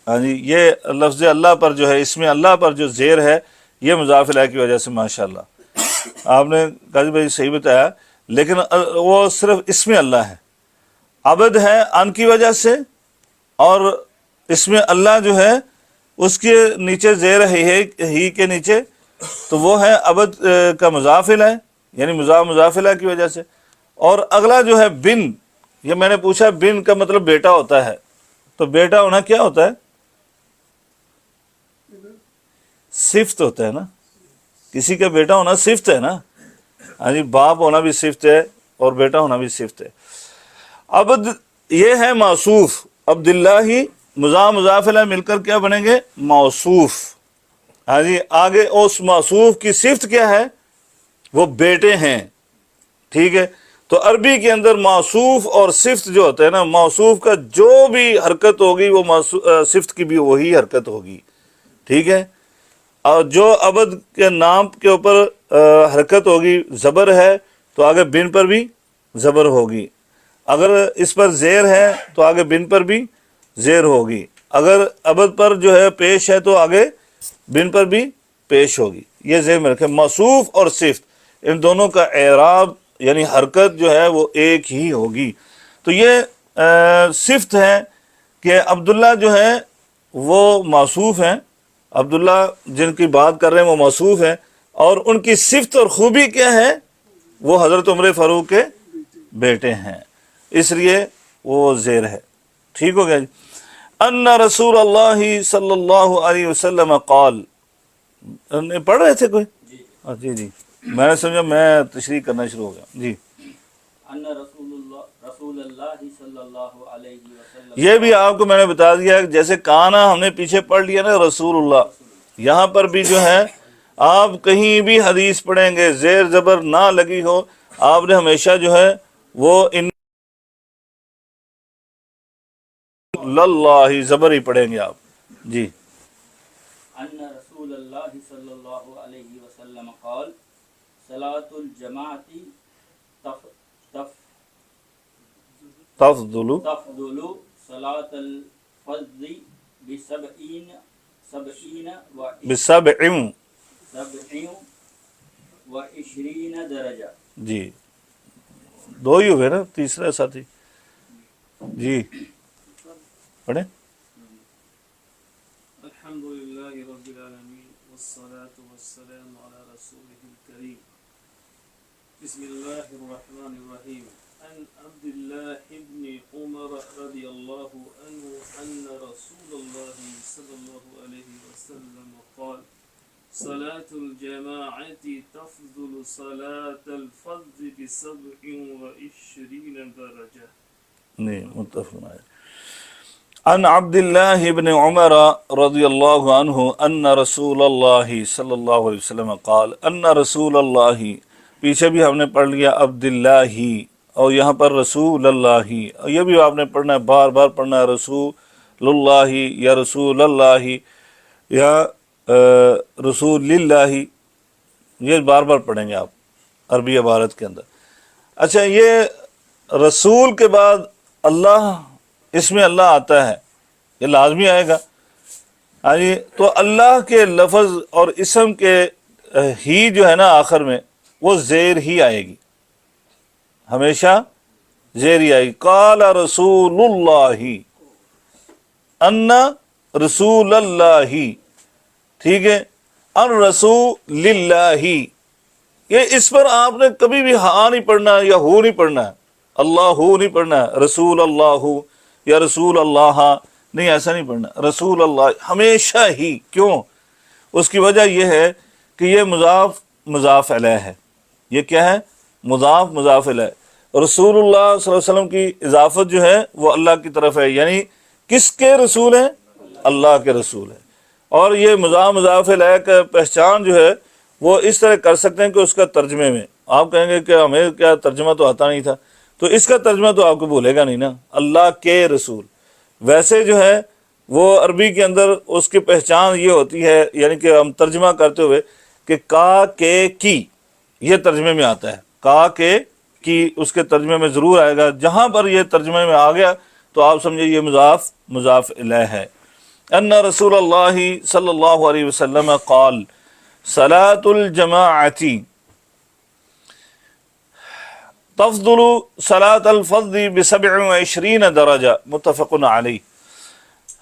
ہاں جی یہ لفظ اللہ پر جو ہے، اس میں اللہ پر جو زیر ہے، یہ مضاف الیہ کی وجہ سے ماشاءاللہ آپ نے قاضی بھائی صحیح بتایا، لیکن وہ صرف اس میں اللہ ہے۔ عبد ہے ان کی وجہ سے، اور اس میں اللہ جو ہے اس کے نیچے زیر ہی کے نیچے، تو وہ ہے عبد کا مضاف الیہ، یعنی مضاف الیہ کی وجہ سے۔ اور اگلا جو ہے بن، یہ میں نے پوچھا بن کا مطلب بیٹا ہوتا ہے، تو بیٹا ہونا کیا ہوتا ہے؟ صفت ہوتا ہے نا، کسی کا بیٹا ہونا صفت ہے نا، ہاں جی باپ ہونا بھی صفت ہے اور بیٹا ہونا بھی صفت ہے۔ عبد یہ ہے موصوف، عبداللہ ہی مضاف الیہ مل کر کیا بنیں گے؟ موصوف۔ ہاں جی آگے اس موصوف کی صفت کیا ہے؟ وہ بیٹے ہیں، ٹھیک ہے۔ تو عربی کے اندر موصوف اور صفت جو ہوتا ہے نا، موصوف کا جو بھی حرکت ہوگی وہ صفت کی بھی وہی حرکت ہوگی، ٹھیک ہے۔ اور جو عبد کے نام کے اوپر حرکت ہوگی، زبر ہے تو آگے بن پر بھی زبر ہوگی، اگر اس پر زیر ہے تو آگے بن پر بھی زیر ہوگی، اگر ابد پر جو ہے پیش ہے تو آگے بن پر بھی پیش ہوگی. یہ ذہن میں رکھیں. موصوف اور صفت ان دونوں کا اعراب یعنی حرکت جو ہے وہ ایک ہی ہوگی. تو یہ صفت ہے کہ عبداللہ جو ہے وہ موصوف ہیں، عبداللہ جن کی بات کر رہے ہیں وہ موصوف ہیں، اور ان کی صفت اور خوبی کیا ہے؟ وہ حضرت عمر فاروق کے بیٹے ہیں، اس لیے وہ زیر ہے. ٹھیک ہو گیا جی. ان رسول اللہ صلی اللہ علیہ وسلم قال، پڑھ رہے تھے کوئی؟ جی جی، میں نے سمجھا میں تشریح کرنا شروع ہو گیا. جی ان رسول اللہ صلی اللہ علیہ وسلم، یہ بھی آپ کو میں نے بتا دیا کہ جیسے کانا ہم نے پیچھے پڑھ لیا نا رسول اللہ، یہاں پر بھی جو ہے آپ کہیں بھی حدیث پڑھیں گے زیر زبر نہ لگی ہو، آپ نے ہمیشہ جو ہے وہ ان اللہ زبر ہی پڑھیں گے آپ. جی ان رسول اللہ صلی اللہ علیہ وسلم قال صلاۃ الجماعت تفضل تفضل صلاۃ الفرد بسبعین و عشرین درجہ. جی دو ہی ہوئے نا، تیسرا ساتھی. جی پڑھیں. الحمد لله رب العالمين والصلاة والسلام على رسوله الكريم. بسم الله الرحمن الرحيم. عن عبد الله بن عمر رضي الله عنه أن رسول الله صلى الله عليه وسلم قال صلاة الجماعة تفضل صلاة الفرد ب27 درجة. نہیں متفق ہے. ان عبد اللہ بن عمر رضی اللہ عنہ ان رسول اللہ صلی اللہ علیہ وسلم قال ان رسول اللہ، پیچھے بھی ہم نے پڑھ لیا عبد اللہ اور یہاں پر رسول اللہ، یہ بھی آپ نے پڑھنا ہے، بار بار پڑھنا ہے، رسول اللہ یا رسول اللہ یا رسول اللہ، یہ بار بار پڑھیں گے آپ عربی عبارت کے اندر. اچھا، یہ رسول کے بعد اللہ، اس میں اللہ آتا ہے، یہ لازمی آئے گا. تو اللہ کے لفظ اور اسم کے ہی جو ہے نا آخر میں وہ زیر ہی آئے گی، ہمیشہ زیر ہی آئے گی. قال رسول اللہ، ان رسول اللہ، ٹھیک ہے. ان رسول اللہ، یہ اس پر آپ نے کبھی بھی ہاں نہیں پڑھنا یا ہو نہیں پڑھنا ہے، اللہ نہیں پڑھنا ہے، رسول اللہ یا رسول اللہ نہیں، ایسا نہیں پڑھنا. رسول اللہ ہمیشہ ہی. کیوں؟ اس کی وجہ یہ ہے کہ یہ مضاف مضاف الیہ ہے. یہ کیا ہے؟ مضاف مضاف الیہ. رسول اللہ صلی اللہ علیہ وسلم کی اضافت جو ہے وہ اللہ کی طرف ہے، یعنی کس کے رسول ہیں؟ اللہ کے رسول ہیں. اور یہ مضاف مضاف الیہ کا پہچان جو ہے وہ اس طرح کر سکتے ہیں کہ اس کا ترجمے میں آپ کہیں گے کہ ہمیں کیا ترجمہ تو آتا نہیں تھا، تو اس کا ترجمہ تو آپ کو بھولے گا نہیں نا، اللہ کے رسول. ویسے جو ہے وہ عربی کے اندر اس کی پہچان یہ ہوتی ہے، یعنی کہ ہم ترجمہ کرتے ہوئے کہ کا کے کی، یہ ترجمے میں آتا ہے. کا کے کی اس کے ترجمے میں ضرور آئے گا. جہاں پر یہ ترجمے میں آ گیا تو آپ سمجھے یہ مضاف مضاف الیہ ہے. ان رسول اللہ صلی اللہ علیہ وسلم قال صلاۃ الجماعت تفضل صلاۃ الفرد ب27 درجہ، متفق علیہ.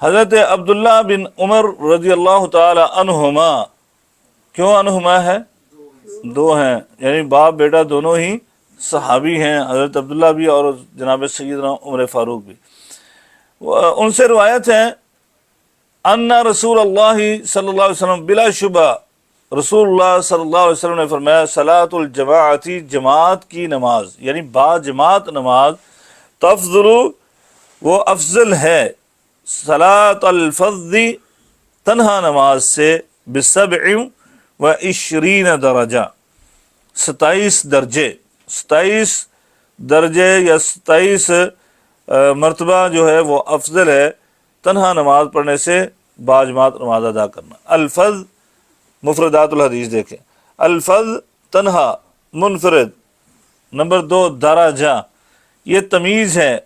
حضرت عبداللہ بن عمر رضی اللہ تعالی عنہما، کیوں عنہما ہے؟ دو ہیں، یعنی باپ بیٹا دونوں ہی صحابی ہیں، حضرت عبداللہ بھی اور جناب سیدنا عمر فاروق بھی. ان سے روایت ہے ان رسول اللہ صلی اللہ علیہ وسلم، بلا شبہ رسول اللہ صلی اللہ علیہ وسلم نے فرمایا صلاۃ الجماعتی، جماعت کی نماز یعنی با جماعت نماز، تفضل وہ افضل ہے، صلاۃ الفرد تنہا نماز سے، ب27 درجہ 27 درجے، 27 درجے یا 27 مرتبہ جو ہے وہ افضل ہے تنہا نماز پڑھنے سے با جماعت نماز ادا کرنا. الفرد مفردات الحدیث دیکھیں، الفرد تنہا منفرد. نمبر 2 درجہ، یہ تمیز ہے،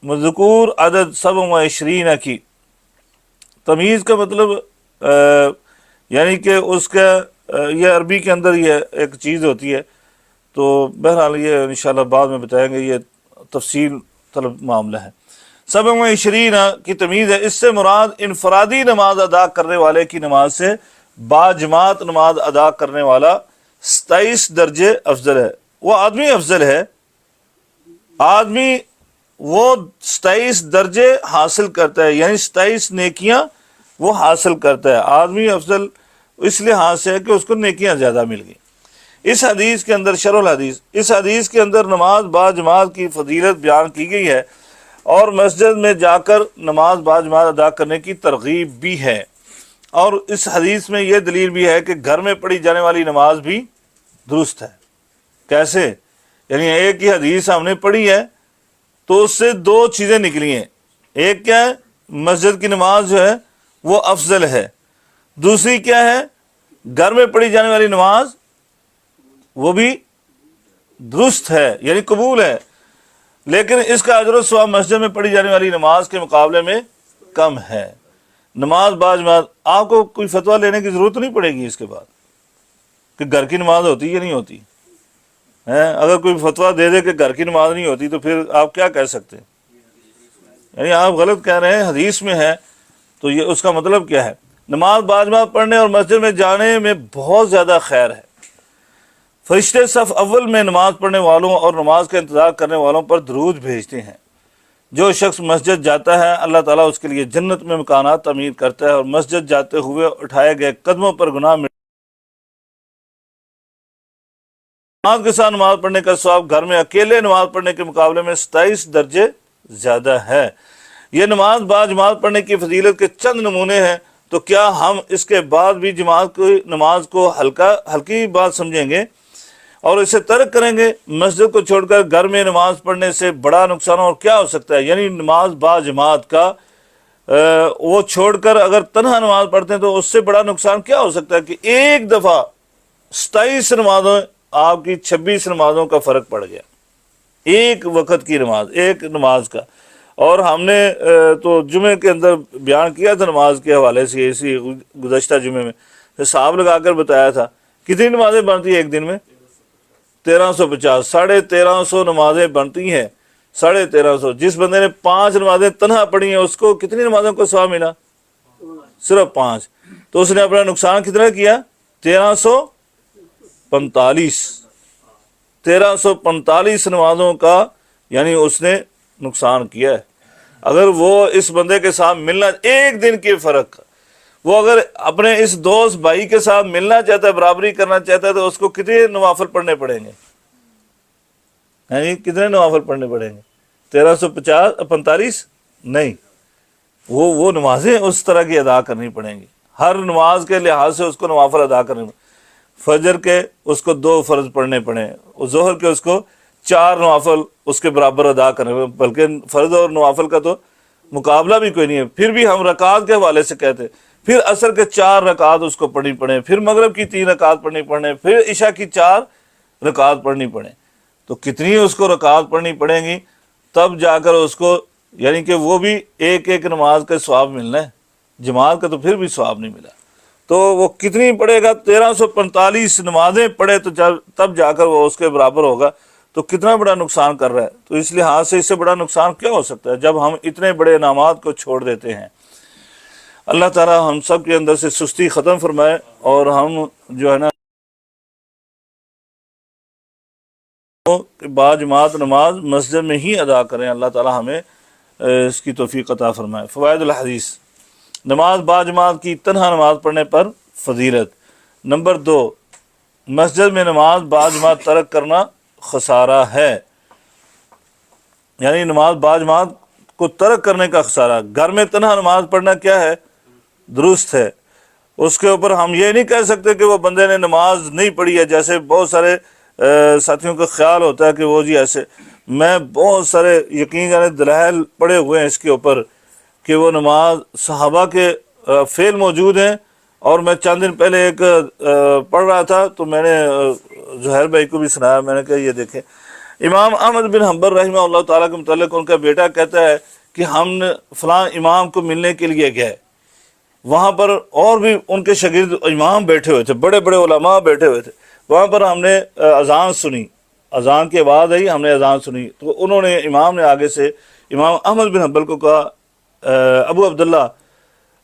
مذکور عدد 27 کی، تمیز کا مطلب یعنی کہ اس کا یہ عربی کے اندر یہ ایک چیز ہوتی ہے، تو بہرحال یہ انشاءاللہ بعد میں بتائیں گے، یہ تفصیل طلب معاملہ ہے۔ 27 کی تمیز ہے، اس سے مراد انفرادی نماز ادا کرنے والے کی نماز سے باجماعت نماز ادا کرنے والا 27 درجے افضل ہے۔ وہ آدمی افضل ہے، آدمی وہ 27 درجے حاصل کرتا ہے، یعنی 27 نیکیاں وہ حاصل کرتا ہے۔ آدمی افضل اس لحاظ سے ہے کہ اس کو نیکیاں زیادہ مل گئی۔ اس حدیث کے اندر شرح الحدیث، اس حدیث کے اندر نماز باجماعت کی فضیلت بیان کی گئی ہے اور مسجد میں جا کر نماز باجماعت ادا کرنے کی ترغیب بھی ہے، اور اس حدیث میں یہ دلیل بھی ہے کہ گھر میں پڑھی جانے والی نماز بھی درست ہے۔ کیسے؟ یعنی ایک ہی حدیث ہم نے پڑھی ہے تو اس سے دو چیزیں نکلی ہیں، ایک کیا ہے، مسجد کی نماز جو ہے وہ افضل ہے، دوسری کیا ہے، گھر میں پڑھی جانے والی نماز وہ بھی درست ہے، یعنی قبول ہے، لیکن اس کا اجر و ثواب مسجد میں پڑھی جانے والی نماز کے مقابلے میں کم ہے۔ نماز باجماعت، آپ کو کوئی فتویٰ لینے کی ضرورت نہیں پڑے گی اس کے بعد کہ گھر کی نماز ہوتی یا نہیں ہوتی ہے۔ اگر کوئی فتویٰ دے دے کہ گھر کی نماز نہیں ہوتی تو پھر آپ کیا کہہ سکتے ہیں؟ یعنی آپ غلط کہہ رہے ہیں، حدیث میں ہے تو یہ اس کا مطلب کیا ہے؟ نماز باجماعت پڑھنے اور مسجد میں جانے میں بہت زیادہ خیر ہے۔ فرشتے صف اول میں نماز پڑھنے والوں اور نماز کا انتظار کرنے والوں پر درود بھیجتے ہیں۔ جو شخص مسجد جاتا ہے اللہ تعالیٰ اس کے لیے جنت میں مکانات تعمیر کرتا ہے، اور مسجد جاتے ہوئے اٹھائے گئے قدموں پر گناہ نماز کے ساتھ نماز پڑھنے کا ثواب گھر میں اکیلے نماز پڑھنے کے مقابلے میں 27 درجے زیادہ ہے۔ یہ نماز باجماعت پڑھنے کی فضیلت کے چند نمونے ہیں، تو کیا ہم اس کے بعد بھی جماعت کی نماز کو ہلکی بات سمجھیں گے اور اسے ترک کریں گے؟ مسجد کو چھوڑ کر گھر میں نماز پڑھنے سے بڑا نقصان اور کیا ہو سکتا ہے؟ یعنی نماز باجماعت کا وہ چھوڑ کر اگر تنہا نماز پڑھتے ہیں تو اس سے بڑا نقصان کیا ہو سکتا ہے کہ ایک دفعہ 27 نمازوں آپ کی 26 نمازوں کا فرق پڑ گیا، ایک وقت کی نماز، ایک نماز کا۔ اور ہم نے تو جمعے کے اندر بیان کیا تھا نماز کے حوالے سے، اسی گزشتہ جمعے میں حساب لگا کر بتایا تھا کتنی نمازیں بنتی ہیں ایک دن میں؟ 1350، 1350 نمازیں بنتی ہیں، 1350۔ جس بندے نے 5 نمازیں تنہا پڑھی ہیں اس کو کتنی نمازوں کا ثواب ملا؟ صرف 5، تو اس نے اپنا نقصان کتنا کیا؟ 1345 نمازوں کا، یعنی اس نے نقصان کیا ہے۔ اگر وہ اس بندے کے ساتھ ملنا، ایک دن کے فرق، وہ اگر اپنے اس دوست بھائی کے ساتھ ملنا چاہتا ہے، برابری کرنا چاہتا ہے، تو اس کو کتنے نوافل پڑھنے پڑیں گے؟ یعنی کتنے نوافل پڑھنے پڑیں گے؟ 1345 نہیں، وہ نمازیں اس طرح کی ادا کرنی پڑیں گی، ہر نماز کے لحاظ سے اس کو نوافل ادا کرنے پڑیں۔ فجر کے اس کو 2 فرض پڑھنے پڑیں، ظہر کے اس کو 4 نوافل اس کے برابر ادا کرنے پڑیں، بلکہ فرض اور نوافل کا تو مقابلہ بھی کوئی نہیں ہے۔ پھر بھی ہم رکعات کے حوالے سے کہتے ہیں، پھر عصر کے 4 رکعات اس کو پڑھنی پڑیں، پھر مغرب کی 3 رکعات پڑھنی پڑیں، پھر عشاء کی 4 رکعات پڑھنی پڑیں، تو کتنی اس کو رکعات پڑھنی پڑیں گی؟ تب جا کر اس کو، یعنی کہ وہ بھی ایک ایک نماز کا ثواب ملنا ہے، جماعت کا تو پھر بھی ثواب نہیں ملا، تو وہ کتنی پڑھے گا؟ 1345 نمازیں پڑھے تو تب جا کر وہ اس کے برابر ہوگا، تو کتنا بڑا نقصان کر رہا ہے۔ تو اس لحاظ سے اس سے بڑا نقصان کیا ہو سکتا ہے جب ہم اتنے بڑے انعامات کو چھوڑ دیتے ہیں۔ اللہ تعالی ہم سب کے اندر سے سستی ختم فرمائے، اور ہم جو ہے نا باجماعت نماز مسجد میں ہی ادا کریں۔ اللہ تعالی ہمیں اس کی توفیق عطا فرمائے۔ فوائد الحدیث، نماز باجماعت کی تنہا نماز پڑھنے پر فضیلت۔ نمبر 2، مسجد میں نماز باجماعت ترک کرنا خسارہ ہے، یعنی نماز باجماعت کو ترک کرنے کا خسارہ۔ گھر میں تنہا نماز پڑھنا کیا ہے؟ درست ہے، اس کے اوپر ہم یہ نہیں کہہ سکتے کہ وہ بندے نے نماز نہیں پڑھی ہے، جیسے بہت سارے ساتھیوں کا خیال ہوتا ہے کہ وہ جی ایسے، میں بہت سارے یقین جانے دلائل پڑے ہوئے ہیں اس کے اوپر کہ وہ نماز صحابہ کے فعل موجود ہیں، اور میں چند دن پہلے ایک پڑھ رہا تھا تو میں نے زہیر بھائی کو بھی سنایا، میں نے کہا یہ دیکھیں امام احمد بن حنبل رحمہ اللہ تعالیٰ کے متعلق ان کا بیٹا کہتا ہے کہ ہم نے فلاں امام کو ملنے کے لیے گئے، وہاں پر اور بھی ان کے شاگرد امام بیٹھے ہوئے تھے، بڑے بڑے علماء بیٹھے ہوئے تھے، وہاں پر ہم نے اذان سنی، اذان کی آواز آئی، ہم نے اذان سنی، تو انہوں نے امام نے آگے سے امام احمد بن حنبل کو کہا ابو عبداللہ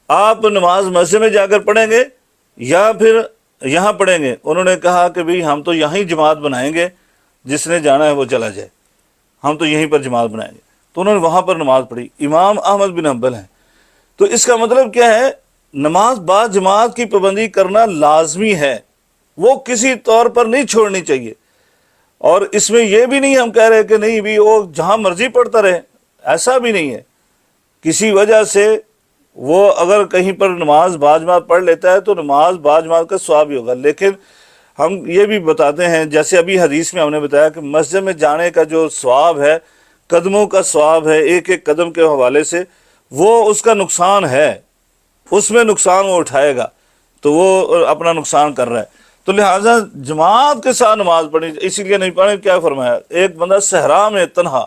آپ نماز مسجد میں جا کر پڑھیں گے یا پھر یہاں پڑھیں گے؟ انہوں نے کہا کہ بھئی ہم تو یہیں جماعت بنائیں گے، جس نے جانا ہے وہ چلا جائے، ہم تو یہیں پر جماعت بنائیں گے۔ تو انہوں نے وہاں پر نماز پڑھی، امام احمد بن حنبل ہیں۔ تو اس کا مطلب کیا ہے؟ نماز با جماعت کی پابندی کرنا لازمی ہے، وہ کسی طور پر نہیں چھوڑنی چاہیے۔ اور اس میں یہ بھی نہیں ہم کہہ رہے کہ نہیں بھی وہ جہاں مرضی پڑھتا رہے، ایسا بھی نہیں ہے۔ کسی وجہ سے وہ اگر کہیں پر نماز باجماعت پڑھ لیتا ہے تو نماز باجماعت کا ثواب ہی ہوگا، لیکن ہم یہ بھی بتاتے ہیں جیسے ابھی حدیث میں ہم نے بتایا کہ مسجد میں جانے کا جو ثواب ہے، قدموں کا ثواب ہے، ایک ایک قدم کے حوالے سے، وہ اس کا نقصان ہے، اس میں نقصان وہ اٹھائے گا، تو وہ اپنا نقصان کر رہا ہے۔ تو لہٰذا جماعت کے ساتھ نماز پڑھنی، اسی لیے نہیں پڑھیں۔ کیا فرمایا؟ ایک بندہ صحرا میں تنہا،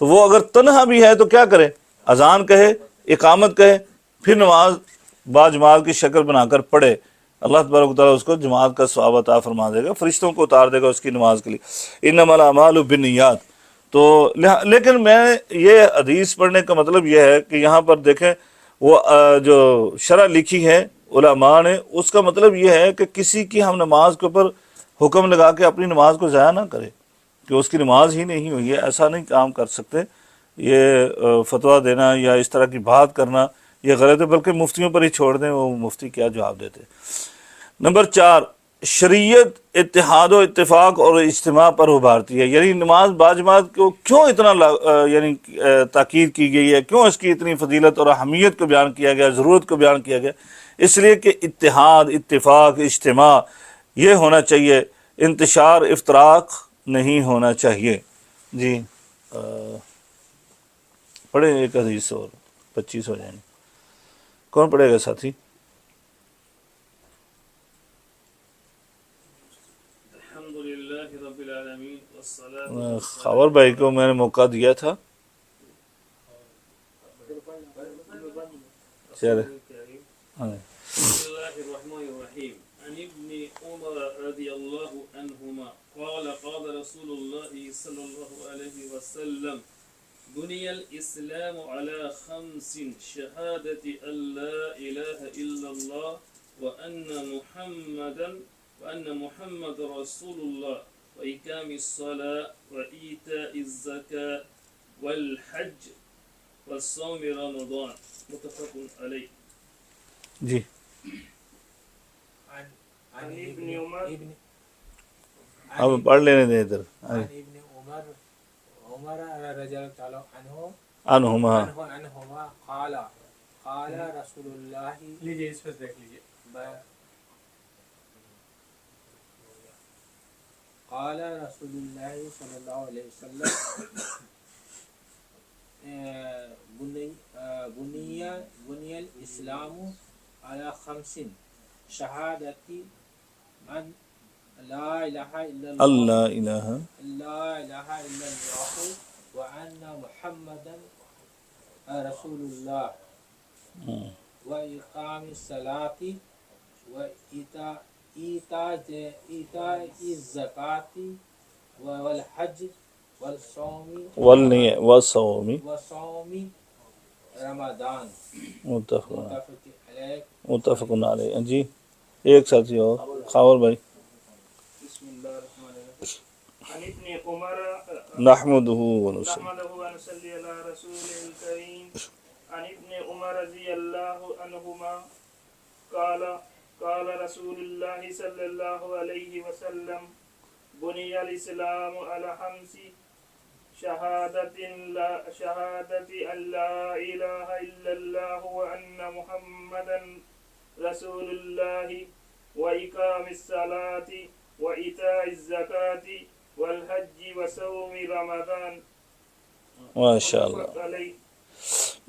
تو وہ اگر تنہا بھی ہے تو کیا کرے؟ اذان کہے، اقامت کہے، پھر نماز با جماعت کی شکل بنا کر پڑھے، اللہ تبارک و تعالیٰ اس کو جماعت کا ثواب عطا فرما دے گا، فرشتوں کو اتار دے گا اس کی نماز کے لیے، انما الاعمال بالنیات۔ تو لیکن میں یہ حدیث پڑھنے کا مطلب یہ ہے کہ یہاں پر دیکھیں وہ جو شرح لکھی ہے علماء نے، اس کا مطلب یہ ہے کہ کسی کی ہم نماز کے اوپر حکم لگا کے اپنی نماز کو ضائع نہ کرے کہ اس کی نماز ہی نہیں ہوئی ہے، ایسا نہیں کام کر سکتے۔ یہ فتویٰ دینا یا اس طرح کی بات کرنا یہ غلط ہے، بلکہ مفتیوں پر ہی چھوڑ دیں، وہ مفتی کیا جواب دیتے۔ نمبر 4، شریعت اتحاد و اتفاق اور اجتماع پر ابھارتی ہے، یعنی نماز باجماعت کو کیوں اتنا یعنی تاکید کی گئی ہے، کیوں اس کی اتنی فضیلت اور اہمیت کو بیان کیا گیا، ضرورت کو بیان کیا گیا؟ اس لیے کہ اتحاد، اتفاق، اجتماع یہ ہونا چاہیے، انتشار، افتراق نہیں ہونا چاہیے۔ جی پڑھیں ایک حدیث اور 25 ہو جائیں گے۔ کون پڑھے گا ساتھی؟ الحمدللہ رب العالمین والصلاة خاور بھائی کو میں نے موقع دیا تھا، چلے بسم اللہ الرحمن الرحیم عن ابن عمر رضی اللہ عنہما قال قال رسول اللہ صلی اللہ علیہ وسلم بني الإسلام على 5 شهادة أن لا إله إلا الله وأن محمد رسول الله وإقام الصلاة وإيتاء الزكاة والحج والصوم رمضان متفق عليه۔ جی عن ابن عمر اب پڑھ لینے دیں ادھر۔ عن ابن عمر رضی اللہ تعالی عنہما عنہما قال رسول اللہ، لیجیے اس پہ دیکھ لیجیے، قال رسول اللہ صلی اللہ علیہ وسلم بني الاسلام على 5 شهادة ان لا اله الا الله اللہ وان محمدا رسول الله واقام الصلاة وإيتاء الزكاة والحج والصوم وصوم رمضان متفق علیہ۔ جی ایک ساتھی اور خاور بھائی۔ بسم اللہ الرحمن الرحیم عن ابن عمر نحمده ونصلي نحمده ونصلي على رسوله الكريم عن ابن عمر رضي الله عنهما قال قال رسول الله صلى الله عليه وسلم بني الإسلام على 5 شهادة أن لا إله إلا الله وأن محمدا رسول الله وإقام الصلاة وإيتاء الزكاة والحج وصوم رمضان ماشاء اللہ، متفق عليه۔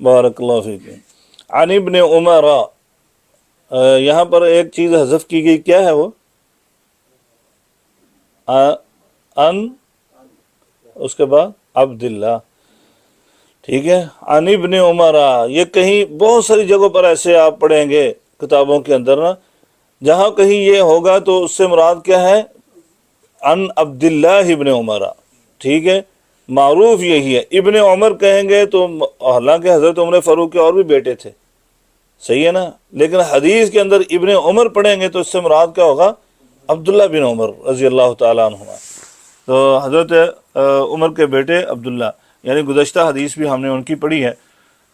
بارک اللہ فیکم۔ عن ابن عمر، یہاں پر ایک چیز حذف کی گئی، کیا ہے وہ؟ ان، اس کے بعد عبداللہ، ٹھیک ہے، عن ابن عمر، یہ کہیں بہت ساری جگہوں پر ایسے آپ پڑھیں گے کتابوں کے اندر نا، جہاں کہیں یہ ہوگا تو اس سے مراد کیا ہے؟ عن عبداللہ ابن عمر، ٹھیک ہے، معروف یہی ہے۔ ابن عمر کہیں گے تو حالانکہ حضرت عمر فاروق کے اور بھی بیٹے تھے، صحیح ہے نا، لیکن حدیث کے اندر ابن عمر پڑھیں گے تو اس سے مراد کیا ہوگا؟ عبداللہ بن عمر رضی اللہ تعالیٰ عنہما، تو حضرت عمر کے بیٹے عبداللہ، یعنی گزشتہ حدیث بھی ہم نے ان کی پڑھی ہے۔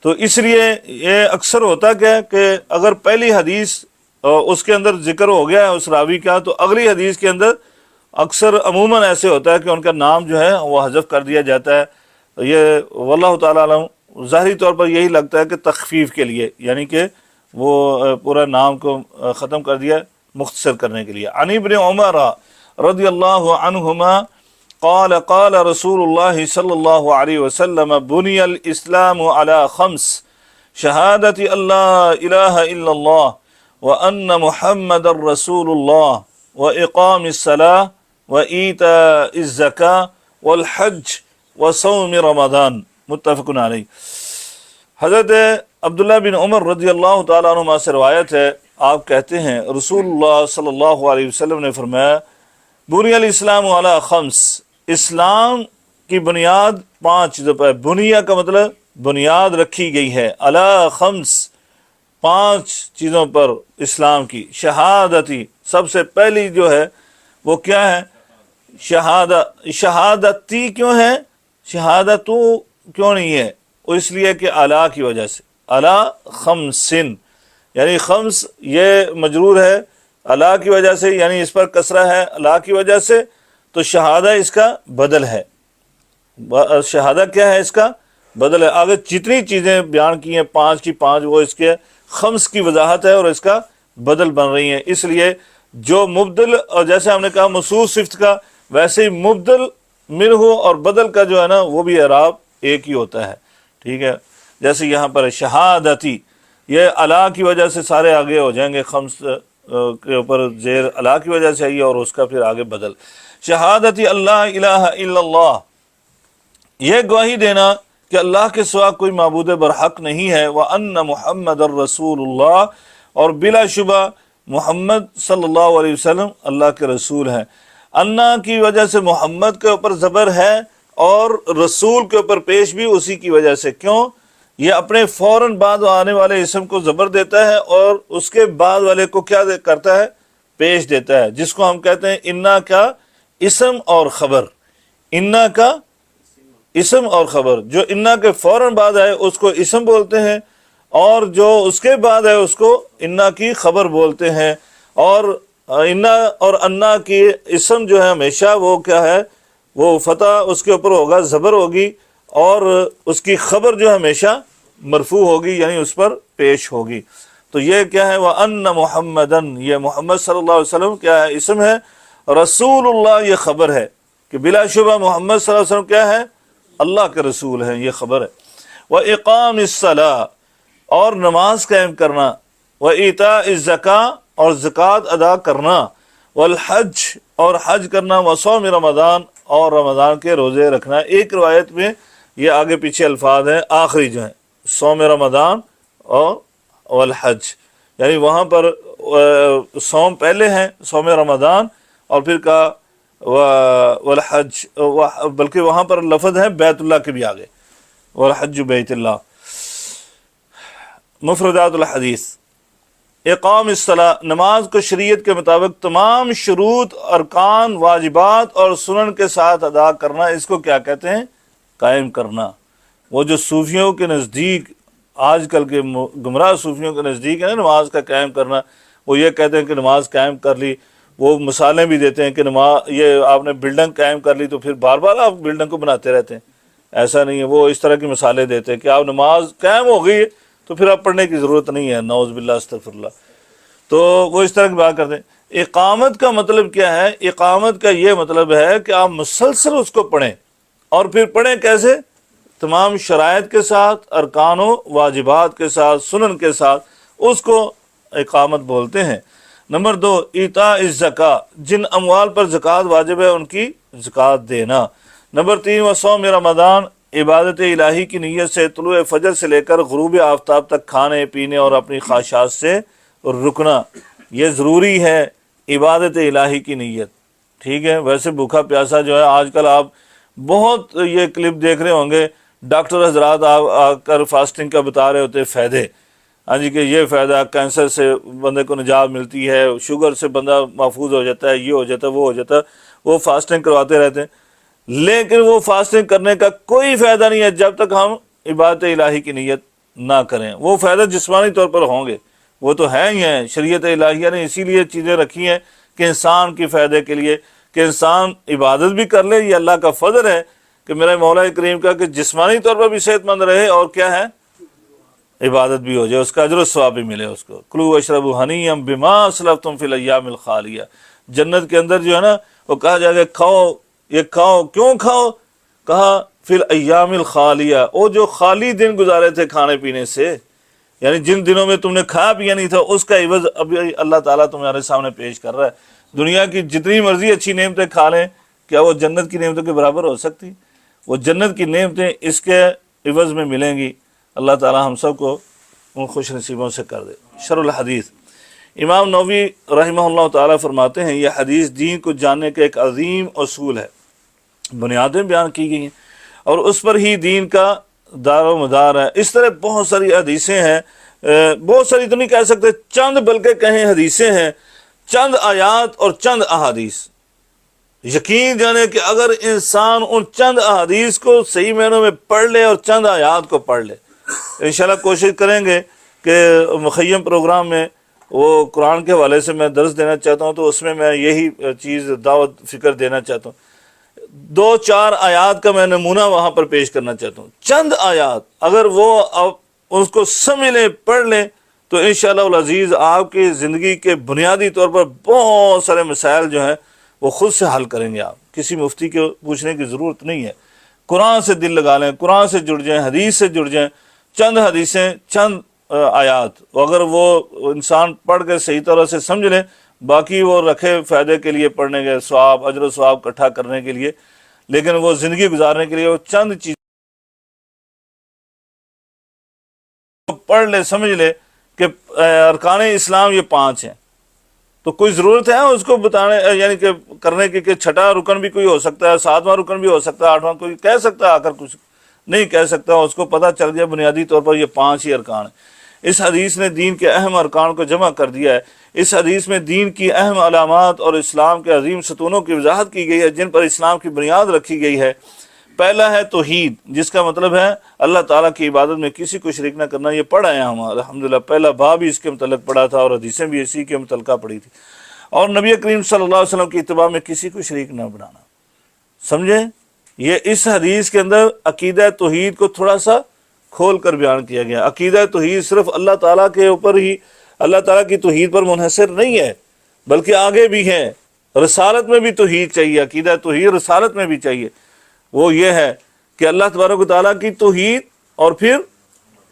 تو اس لیے یہ اکثر ہوتا کیا ہے کہ اگر پہلی حدیث اس کے اندر ذکر ہو گیا ہے اس راوی کا، تو اگلی حدیث کے اندر اکثر عموماً ایسے ہوتا ہے کہ ان کا نام جو ہے وہ حذف کر دیا جاتا ہے۔ یہ واللہ تعالیٰ عالم، ظاہری طور پر یہی لگتا ہے کہ تخفیف کے لیے، یعنی کہ وہ پورا نام کو ختم کر دیا مختصر کرنے کے لیے۔ عن ابن عمر رضی اللہ عنہما قال قال رسول اللہ صلی اللہ علیہ وسلم بنی الاسلام علی خمس شہادت اللہ الہ الا اللہ وان محمد رسول اللہ واقام الصلاۃ وایتاء الزکاۃ والحج وصوم رمضان، متفق علیہ۔ حضرت عبداللہ بن عمر رضی اللہ تعالیٰ عنہما سے روایت ہے، آپ کہتے ہیں رسول اللہ صلی اللہ علیہ وسلم نے فرمایا بنی الاسلام علی خمس، اسلام کی بنیاد 5 چیزوں پر ہے۔ بنیہ کا مطلب بنیاد رکھی گئی ہے، علی خمس 5 چیزوں پر اسلام کی۔ شہادتی، سب سے پہلی جو ہے وہ کیا ہے؟ شہادتی کیوں ہے؟ شہادتو کیوں نہیں ہے؟ وہ اس لیے کہ علا کی وجہ سے، علا خمسن، یعنی خمس یہ مجرور ہے علا کی وجہ سے، یعنی اس پر کسرہ ہے علا کی وجہ سے، تو شہادہ اس کا بدل ہے۔ شہادہ کیا ہے؟ اس کا بدل ہے۔ آگے جتنی چیزیں بیان کی ہیں 5 کی 5، وہ اس کے خمس کی وضاحت ہے اور اس کا بدل بن رہی ہیں۔ اس لیے جو مبدل، اور جیسے ہم نے کہا موصوف صفت کا، ویسے ہی مبدل منہ اور بدل کا جو ہے نا وہ بھی اعراب ایک ہی ہوتا ہے، ٹھیک ہے۔ جیسے یہاں پر شہادتی، یہ علا کی وجہ سے سارے آگے ہو جائیں گے، خمس کے اوپر زیر علا کی وجہ سے آئی اور اس کا پھر آگے بدل۔ شہادتی اللہ الہ الا اللہ، یہ گواہی دینا کہ اللہ کے سوا کوئی معبود برحق نہیں ہے، وَأَنَّ محمد الرسول اللہ، اور بلا شبہ محمد صلی اللہ علیہ وسلم اللہ کے رسول ہیں۔ انا کی وجہ سے محمد کے اوپر زبر ہے اور رسول کے اوپر پیش بھی اسی کی وجہ سے۔ کیوں؟ یہ اپنے فوراً بعد آنے والے اسم کو زبر دیتا ہے اور اس کے بعد والے کو کیا کرتا ہے؟ پیش دیتا ہے، جس کو ہم کہتے ہیں انا کا اسم اور خبر۔ انا کا اسم اور خبر، جو انا کے فوراً بعد آئے اس کو اسم بولتے ہیں، اور جو اس کے بعد ہے اس کو انا کی خبر بولتے ہیں۔ اور انا اور انا کی اسم جو ہے ہمیشہ وہ کیا ہے؟ وہ فتح اس کے اوپر ہوگا، زبر ہوگی، اور اس کی خبر جو ہمیشہ مرفوع ہوگی، یعنی اس پر پیش ہوگی۔ تو یہ کیا ہے؟ وَأَنَّ مُحَمَّدًا، یہ محمد صلی اللہ علیہ وسلم کیا ہے؟ اسم ہے۔ رسول اللہ یہ خبر ہے کہ بلا شبہ محمد صلی اللہ علیہ وسلم کیا ہے؟ اللہ کے رسول ہیں، یہ خبر ہے۔ وَإِقَامِ الصَّلَاةِ، اور نماز قائم کرنا، وَإِيتَاءِ الزَّكَاةِ، اور زکوٰۃ ادا کرنا، وَالْحَجِّ، اور حج کرنا، وَصَوْمِ رمضان، اور رمضان کے روزے رکھنا۔ ایک روایت میں یہ آگے پیچھے الفاظ ہیں، آخری جو ہیں صوم رمضان اور والحج، یعنی وہاں پر صوم پہلے ہیں، صوم رمضان، اور پھر کہا والحج، بلکہ وہاں پر لفظ ہے بیت اللہ کے بھی آگے، والحج بیت اللہ۔ مفردات الحدیث، اقام الصلاۃ، نماز کو شریعت کے مطابق تمام شروط، ارکان، واجبات اور سنن کے ساتھ ادا کرنا، اس کو کیا کہتے ہیں؟ قائم کرنا۔ وہ جو صوفیوں کے نزدیک، آج کل کے گمراہ صوفیوں کے نزدیک ہے نا نماز کا قائم کرنا، وہ یہ کہتے ہیں کہ نماز قائم کر لی، وہ مثالیں بھی دیتے ہیں کہ نماز، یہ آپ نے بلڈنگ قائم کر لی تو پھر بار بار آپ بلڈنگ کو بناتے رہتے ہیں، ایسا نہیں ہے۔ وہ اس طرح کی مثالیں دیتے ہیں کہ آپ نماز قائم ہو گئی تو پھر اب پڑھنے کی ضرورت نہیں ہے، نعوذ باللہ استغفر اللہ۔ تو وہ اس طرح کی بات کرتے ہیں۔ اقامت کا مطلب کیا ہے؟ اقامت کا یہ مطلب ہے کہ آپ مسلسل اس کو پڑھیں، اور پھر پڑھیں کیسے؟ تمام شرائط کے ساتھ، ارکان و واجبات کے ساتھ، سنن کے ساتھ، اس کو اقامت بولتے ہیں۔ نمبر 2، ایتاء الزکاۃ، جن اموال پر زکوٰۃ واجب ہے ان کی زکوٰۃ دینا۔ نمبر 3، وصوم رمضان، عبادت الہی کی نیت سے طلوع فجر سے لے کر غروب آفتاب تک کھانے پینے اور اپنی خواہشات سے رکنا، یہ ضروری ہے عبادت الہی کی نیت، ٹھیک ہے۔ ویسے بھوکا پیاسا جو ہے آج کل آپ بہت یہ کلپ دیکھ رہے ہوں گے، ڈاکٹر حضرات آ کر فاسٹنگ کا بتا رہے ہوتے فائدے، ہاں جی، کہ یہ فائدہ کینسر سے بندے کو نجات ملتی ہے، شوگر سے بندہ محفوظ ہو جاتا ہے، یہ ہو جاتا ہے، وہ ہو جاتا ہے، وہ فاسٹنگ کرواتے رہتے ہیں، لیکن وہ فاسٹنگ کرنے کا کوئی فائدہ نہیں ہے جب تک ہم عبادت الہی کی نیت نہ کریں۔ وہ فائدہ جسمانی طور پر ہوں گے، وہ تو ہیں ہی ہیں، شریعت الہیہ نے اسی لیے چیزیں رکھی ہیں کہ انسان کے فائدے کے لیے، کہ انسان عبادت بھی کر لے، یہ اللہ کا فضل ہے کہ میرے مولا کریم کا کہ جسمانی طور پر بھی صحت مند رہے اور کیا ہے عبادت بھی ہو جائے، اس کا اجر و ثواب بھی ملے اس کو۔ کلوا واشربوا ہنیئا بما اسلفتم فی الایام الخالیہ، جنت کے اندر جو ہے نا وہ کہا جائے گا کھاؤ، یہ کھاؤ، کیوں کھاؤ؟ کہا فی الایام الخالیہ، وہ جو خالی دن گزارے تھے کھانے پینے سے، یعنی جن دنوں میں تم نے کھایا پیا نہیں تھا اس کا عوض ابھی اللہ تعالیٰ تمہارے سامنے پیش کر رہا ہے۔ دنیا کی جتنی مرضی اچھی نعمتیں کھا لیں، کیا وہ جنت کی نعمتوں کے برابر ہو سکتی؟ وہ جنت کی نعمتیں اس کے عوض میں ملیں گی۔ اللہ تعالیٰ ہم سب کو ان خوش نصیبوں سے کر دے۔ شرح الحدیث، امام نووی رحمہ اللہ تعالیٰ فرماتے ہیں یہ حدیث دین کو جاننے کا ایک عظیم اصول ہے، بنیادیں بیان کی گئی ہیں اور اس پر ہی دین کا دار و مدار ہے۔ اس طرح بہت ساری حدیثیں ہیں، بہت ساری تو نہیں کہہ سکتے، چند بلکہ کہیں حدیثیں ہیں، چند آیات اور چند احادیث۔ یقین جانے کہ اگر انسان ان چند احادیث کو صحیح معنوں میں پڑھ لے اور چند آیات کو پڑھ لے، انشاءاللہ کوشش کریں گے کہ مخیم پروگرام میں وہ قرآن کے حوالے سے میں درس دینا چاہتا ہوں، تو اس میں یہی چیز دعوت فکر دینا چاہتا ہوں۔ 2-4 آیات کا میں نمونہ وہاں پر پیش کرنا چاہتا ہوں، چند آیات اگر وہ اس کو سمجھ لیں، پڑھ لیں، تو انشاءاللہ العزیز آپ کی زندگی کے بنیادی طور پر بہت سارے مسائل جو ہیں وہ خود سے حل کریں گے۔ آپ کسی مفتی کو پوچھنے کی ضرورت نہیں ہے، قرآن سے دل لگا لیں، قرآن سے جڑ جائیں، حدیث سے جڑ جائیں، چند حدیثیں، چند آیات اگر وہ انسان پڑھ کے صحیح طرح سے سمجھ لیں، باقی وہ رکھے فائدے کے لیے پڑھنے کے ثواب، اجر و ثواب اکٹھا کرنے کے لیے، لیکن وہ زندگی گزارنے کے لیے وہ چند چیز پڑھ لے، سمجھ لے کہ ارکان اسلام یہ 5 ہیں، تو کوئی ضرورت ہے اس کو بتانے یعنی کہ کرنے کی کہ چھٹا رکن بھی کوئی ہو سکتا ہے، 7واں رکن بھی ہو سکتا ہے، 8واں کوئی کہہ سکتا ہے، آ کر کچھ نہیں کہہ سکتا، اس کو پتہ چل گیا بنیادی طور پر یہ 5 ہی ارکان ہیں۔ اس حدیث نے دین کے اہم ارکان کو جمع کر دیا ہے۔ اس حدیث میں دین کی اہم علامات اور اسلام کے عظیم ستونوں کی وضاحت کی گئی ہے جن پر اسلام کی بنیاد رکھی گئی ہے۔ پہلا ہے توحید، جس کا مطلب ہے اللہ تعالیٰ کی عبادت میں کسی کو شریک نہ کرنا۔ یہ پڑھا ہے ہم الحمدللہ، پہلا باب ہی اس کے متعلق پڑھا تھا اور حدیثیں بھی اسی کے متعلقہ پڑھی تھی۔ اور نبی کریم صلی اللہ علیہ وسلم کی اتباع میں کسی کو شریک نہ بنانا، سمجھے؟ یہ اس حدیث کے اندر عقیدہ توحید کو تھوڑا سا کھول کر بیان کیا گیا۔ عقیدہ توحید صرف اللہ تعالیٰ کے اوپر ہی، اللہ تعالیٰ کی توحید پر منحصر نہیں ہے، بلکہ آگے بھی ہے۔ رسالت میں بھی توحید چاہیے، عقیدہ توحید رسالت میں بھی چاہیے۔ وہ یہ ہے کہ اللہ تبارک و تعالیٰ کی توحید اور پھر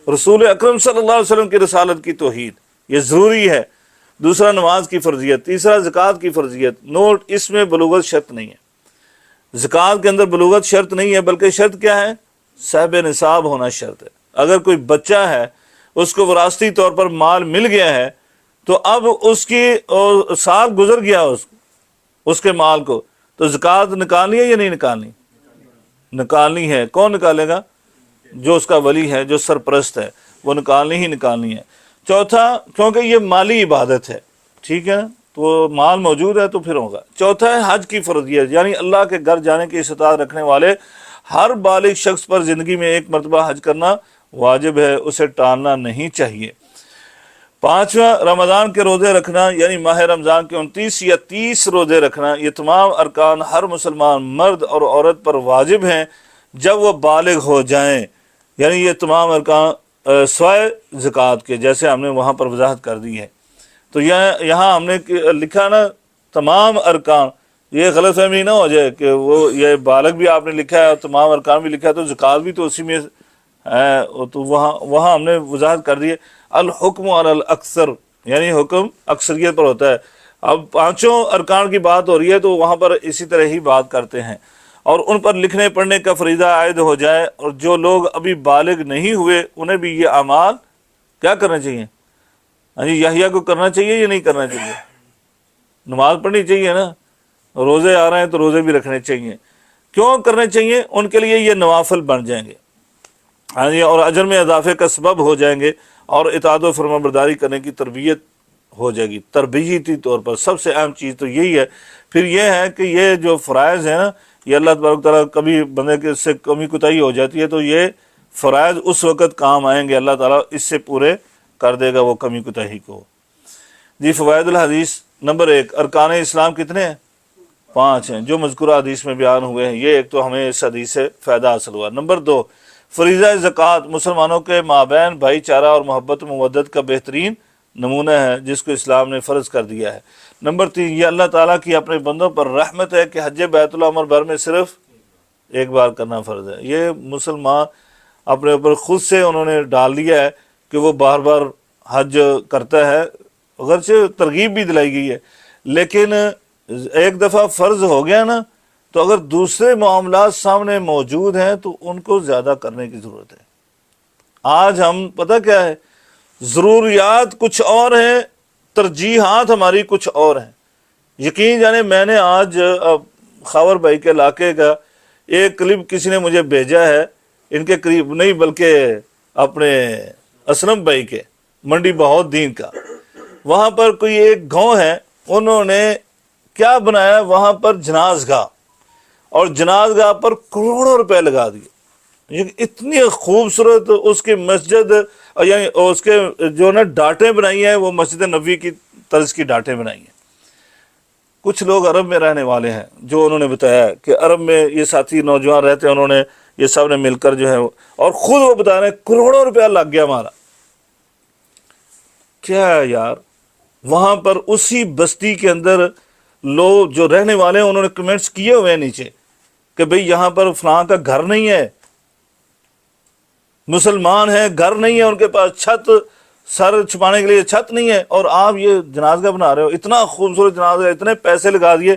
رسول اکرم صلی اللہ علیہ وسلم کی رسالت کی توحید، یہ ضروری ہے۔ دوسرا نماز کی فرضیت، تیسرا زکوٰۃ کی فرضیت۔ نوٹ، اس میں بلوغت شرط نہیں ہے، زکوٰۃ کے اندر بلوغت شرط نہیں ہے، بلکہ شرط کیا ہے؟ صاحب نصاب ہونا شرط ہے۔ اگر کوئی بچہ ہے، اس کو وراثتی طور پر مال مل گیا ہے، تو اب اس کی سال گزر گیا اس کے مال کو، تو زکوٰۃ نکالنی ہے یا نہیں نکالنی؟ نکالنی ہے۔ کون نکالے گا؟ جو اس کا ولی ہے، جو سرپرست ہے، وہ نکالنی ہی نکالنی ہے۔ چوتھا، کیونکہ یہ مالی عبادت ہے، ٹھیک ہے، تو مال موجود ہے تو پھر ہوگا۔ چوتھا ہے حج کی فرضیت، یعنی اللہ کے گھر جانے کی استطاعت رکھنے والے ہر بالغ شخص پر زندگی میں ایک مرتبہ حج کرنا واجب ہے، اسے ٹالنا نہیں چاہیے۔ پانچواں، رمضان کے روزے رکھنا، یعنی ماہ رمضان کے 29 یا 30 روزے رکھنا۔ یہ تمام ارکان ہر مسلمان مرد اور عورت پر واجب ہیں جب وہ بالغ ہو جائیں، یعنی یہ تمام ارکان سوائے زکوٰۃ کے، جیسے ہم نے وہاں پر وضاحت کر دی ہے۔ تو یہاں ہم نے لکھا نا تمام ارکان، یہ غلط فہمی نہ ہو جائے کہ وہ یہ بالغ بھی آپ نے لکھا ہے اور تمام ارکان بھی لکھا ہے، تو زکوٰۃ بھی تو اسی میں ہے، تو وہاں ہم نے وضاحت کر دی ہے۔ الحکم علی الاکثر، یعنی حکم اکثریت پر ہوتا ہے۔ اب 5 ارکان کی بات ہو رہی ہے تو وہاں پر اسی طرح ہی بات کرتے ہیں۔ اور ان پر لکھنے پڑھنے کا فریضہ عائد ہو جائے، اور جو لوگ ابھی بالغ نہیں ہوئے انہیں بھی یہ اعمال کیا کرنا چاہیے؟ ہاں جی، یحییٰ کو کرنا چاہیے یا نہیں کرنا چاہیے؟ نماز پڑھنی چاہیے نا، روزے آ رہے ہیں تو روزے بھی رکھنے چاہیے۔ کیوں کرنے چاہیے؟ ان کے لیے یہ نوافل بن جائیں گے، ہاں جی، اور اجر میں اضافے کا سبب ہو جائیں گے، اور اطاعت و فرما برداری کرنے کی تربیت ہو جائے گی۔ تربیتی طور پر سب سے اہم چیز تو یہی ہے۔ پھر یہ ہے کہ یہ جو فرائض ہیں نا، یہ اللہ تبارک تعالیٰ کبھی بندے کے سے کمی کوتاہی ہو جاتی ہے تو یہ فرائض اس وقت کام آئیں گے، اللہ تعالیٰ اس سے پورے کر دے گا وہ کمی کوتاہی کو۔ جی، فوائد الحدیث نمبر 1، ارکان اسلام کتنے ہیں؟ 5 ہیں جو مذکورہ حدیث میں بیان ہوئے ہیں۔ یہ ایک تو ہمیں اس حدیث سے فائدہ حاصل ہوا۔ نمبر 2، فریضہ زکوٰۃ مسلمانوں کے مابین بھائی چارہ اور محبت و مودت کا بہترین نمونہ ہے جس کو اسلام نے فرض کر دیا ہے۔ نمبر 3، یہ اللہ تعالیٰ کی اپنے بندوں پر رحمت ہے کہ حج بیت اللہ عمر بھر میں صرف ایک بار کرنا فرض ہے۔ یہ مسلمان اپنے اوپر خود سے انہوں نے ڈال دیا ہے کہ وہ بار بار حج کرتا ہے، اگرچہ ترغیب بھی دلائی گئی ہے، لیکن ایک دفعہ فرض ہو گیا نا تو اگر دوسرے معاملات سامنے موجود ہیں تو ان کو زیادہ کرنے کی ضرورت ہے۔ آج ہم پتہ کیا ہے، ضروریات کچھ اور ہیں، ترجیحات ہماری کچھ اور ہیں۔ یقین جانے میں نے آج خاور بھائی کے علاقے کا ایک کلپ کسی نے مجھے بھیجا ہے، ان کے قریب نہیں بلکہ اپنے اسلم بھائی کے منڈی بہت دین کا، وہاں پر کوئی ایک گاؤں ہے، انہوں نے کیا بنایا، وہاں پر جناز گاہ، اور جناز گاہ پر کروڑوں روپے لگا دیے۔ اتنی خوبصورت اس کی مسجد، یعنی اس کے جو نا ڈاٹیں بنائی ہیں وہ مسجد نبوی کی طرز کی ڈاٹیں بنائی ہیں۔ کچھ لوگ عرب میں رہنے والے ہیں جو انہوں نے بتایا کہ عرب میں یہ ساتھی نوجوان رہتے ہیں، انہوں نے یہ سب نے مل کر جو ہے، اور خود وہ بتا رہے ہیں کروڑوں روپیہ لگ گیا ہمارا۔ کیا ہے یار، وہاں پر اسی بستی کے اندر لوگ جو رہنے والے ہیں انہوں نے کمنٹس کیے ہوئے ہیں نیچے کہ بھئی یہاں پر فلاں کا گھر نہیں ہے، مسلمان ہیں، گھر نہیں ہے ان کے پاس، چھت سر چھپانے کے لیے چھت نہیں ہے، اور آپ یہ جنازگاہ بنا رہے ہو، اتنا خوبصورت جنازگاہ، اتنے پیسے لگا دیے۔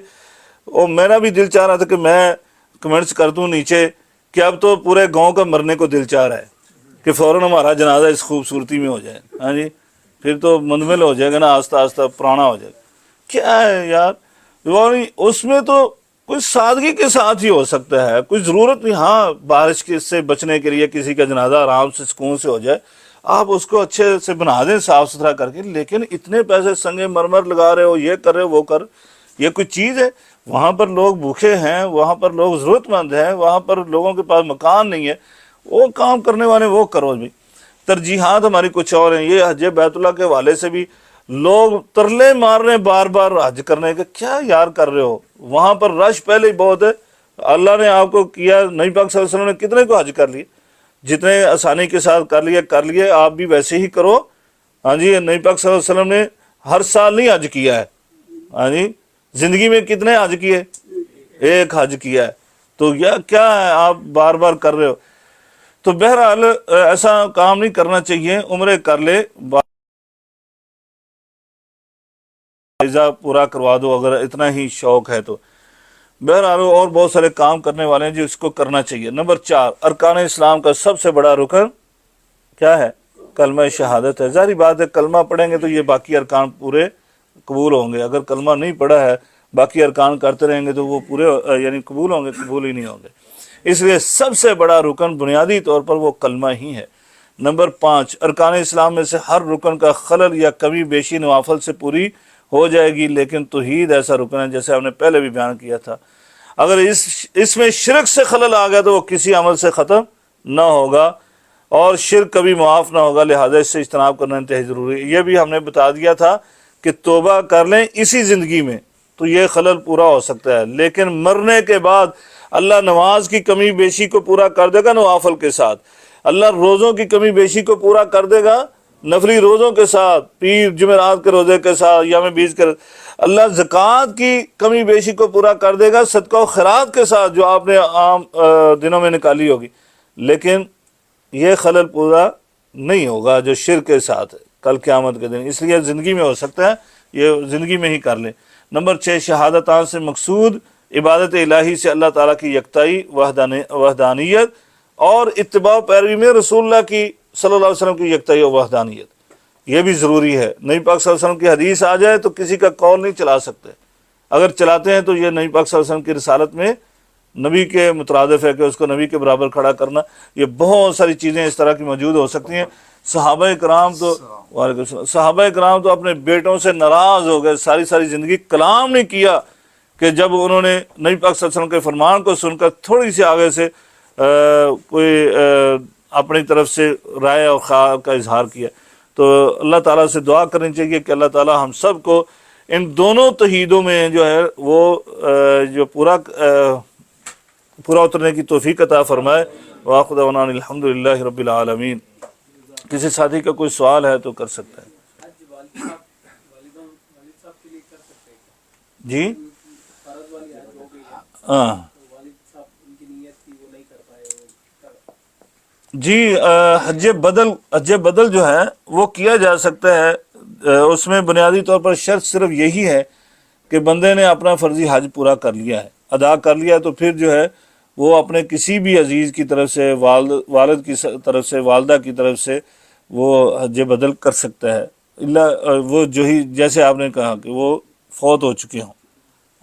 اور میرا بھی دل چاہ رہا تھا کہ میں کمنٹس کر دوں نیچے کہ اب تو پورے گاؤں کا مرنے کو دل چاہ رہا ہے کہ فوراً ہمارا جنازہ اس خوبصورتی میں ہو جائے۔ ہاں جی، پھر تو مندمل ہو جائے گا نا، آہستہ آہستہ پرانا ہو جائے گا۔ کیا ہے یار، اس میں تو کوئی سادگی کے ساتھ ہی ہو سکتا ہے، کوئی ضرورت نہیں۔ ہاں، بارش کے سے بچنے کے لیے کسی کا جنازہ آرام سے سکون سے ہو جائے، آپ اس کو اچھے سے بنا دیں صاف ستھرا کر کے، لیکن اتنے پیسے سنگ مرمر لگا رہے ہو، یہ کر رہے ہو، وہ کر، یہ کوئی چیز ہے؟ وہاں پر لوگ بھوکے ہیں، وہاں پر لوگ ضرورت مند ہیں، وہاں پر لوگوں کے پاس مکان نہیں ہے، وہ کام کرنے والے وہ کرو بھائی۔ ترجیحات ہماری کچھ اور ہیں۔ یہ حج بیت اللہ کے حوالے سے بھی لوگ ترلے مار رہے ہیں بار بار حج کرنے کے، کیا یار کر رہے ہو؟ وہاں پر رش پہلے ہی بہت ہے، اللہ نے آپ کو کیا، نبی پاک صلی اللہ علیہ وسلم نے کتنے کو حج کر لیے، جتنے آسانی کے ساتھ کر لیے، آپ بھی ویسے ہی کرو۔ ہاں جی، نبی پاک صلی اللہ علیہ وسلم نے ہر سال نہیں حج کیا ہے، ہاں جی، زندگی میں کتنے حج کیے؟ ایک حج کیا ہے، تو کیا ہے آپ بار بار کر رہے ہو؟ تو بہرحال ایسا کام نہیں کرنا چاہیے، عمرے کر لے، فریضہ پورا کروا دو اگر اتنا ہی شوق ہے تو۔ بہرحال اور بہت سارے کام کرنے والے ہیں جو اس کو کرنا چاہیے۔ نمبر 4، ارکان اسلام کا سب سے بڑا رکن کیا ہے؟ کلمہ شہادت ہے۔ ظاہری بات ہے کلمہ پڑھیں گے تو یہ باقی ارکان پورے قبول ہوں گے، اگر کلمہ نہیں پڑھا ہے باقی ارکان کرتے رہیں گے تو وہ پورے یعنی قبول ہوں گے؟ قبول ہی نہیں ہوں گے۔ اس لیے سب سے بڑا رکن بنیادی طور پر وہ کلمہ ہی ہے۔ نمبر 5، ارکان اسلام میں سے ہر رکن کا خلل یا کمی بیشی نوافل سے پوری ہو جائے گی، لیکن توحید ایسا رکن ہے جیسے ہم نے پہلے بھی بیان کیا تھا، اگر اس میں شرک سے خلل آ گیا تو وہ کسی عمل سے ختم نہ ہوگا، اور شرک کبھی معاف نہ ہوگا، لہذا اس سے اجتناب کرنا انتہائی ضروری ہے۔ یہ بھی ہم نے بتا دیا تھا کہ توبہ کر لیں اسی زندگی میں تو یہ خلل پورا ہو سکتا ہے، لیکن مرنے کے بعد اللہ نماز کی کمی بیشی کو پورا کر دے گا نوافل کے ساتھ، اللہ روزوں کی کمی بیشی کو پورا کر دے گا نفلی روزوں کے ساتھ، پیر جمعرات کے روزے کے ساتھ، یوم بیس کے، اللہ زکوٰۃ کی کمی بیشی کو پورا کر دے گا صدقہ و خیرات کے ساتھ جو آپ نے عام دنوں میں نکالی ہوگی، لیکن یہ خلل پورا نہیں ہوگا جو شرک کے ساتھ ہے کل قیامت کے دن۔ اس لیے زندگی میں ہو سکتا ہے، یہ زندگی میں ہی کر لیں۔ نمبر 6، شہادتان سے مقصود عبادت الہی سے اللہ تعالیٰ کی یکتائی وحدانیت اور اتباع پیروی میں رسول اللہ کی صلی اللہ علیہ وسلم کی یکتائی و وحدانیت، یہ بھی ضروری ہے۔ نبی پاک صلی اللہ علیہ وسلم کی حدیث آ جائے تو کسی کا قول نہیں چلا سکتے، اگر چلاتے ہیں تو یہ نبی پاک صلی اللہ علیہ وسلم کی رسالت میں نبی کے مترادف ہے کہ اس کو نبی کے برابر کھڑا کرنا۔ یہ بہت ساری چیزیں اس طرح کی موجود ہو سکتی ہیں۔ صحابہ کرام تو وعلیکم السلام، صحابہ کرام تو اپنے بیٹوں سے ناراض ہو گئے، ساری زندگی کلام نہیں کیا کہ جب انہوں نے نبی پاک صلی اللہ علیہ وسلم کے فرمان کو سن کر تھوڑی سی آگے سے کوئی اپنی طرف سے رائے اور خواہ کا اظہار کیا۔ تو اللہ تعالیٰ سے دعا کرنی چاہیے کہ اللہ تعالیٰ ہم سب کو ان دونوں توحیدوں میں جو ہے وہ جو پورا اترنے کی توفیق عطا فرمائے۔ وآخر دعوانا الحمدللہ رب العالمین۔ کسی ساتھی کا کوئی سوال ہے تو کر سکتا ہے جی؟ ہاں جی، حج بدل جو ہے وہ کیا جا سکتا ہے۔ اس میں بنیادی طور پر شرط صرف یہی ہے کہ بندے نے اپنا فرضی حج پورا کر لیا ہے، ادا کر لیا، تو پھر جو ہے وہ اپنے کسی بھی عزیز کی طرف سے، والد کی طرف سے، والدہ کی طرف سے وہ حج بدل کر سکتا ہے، اللہ وہ جو ہی جیسے آپ نے کہا کہ وہ فوت ہو چکے ہوں۔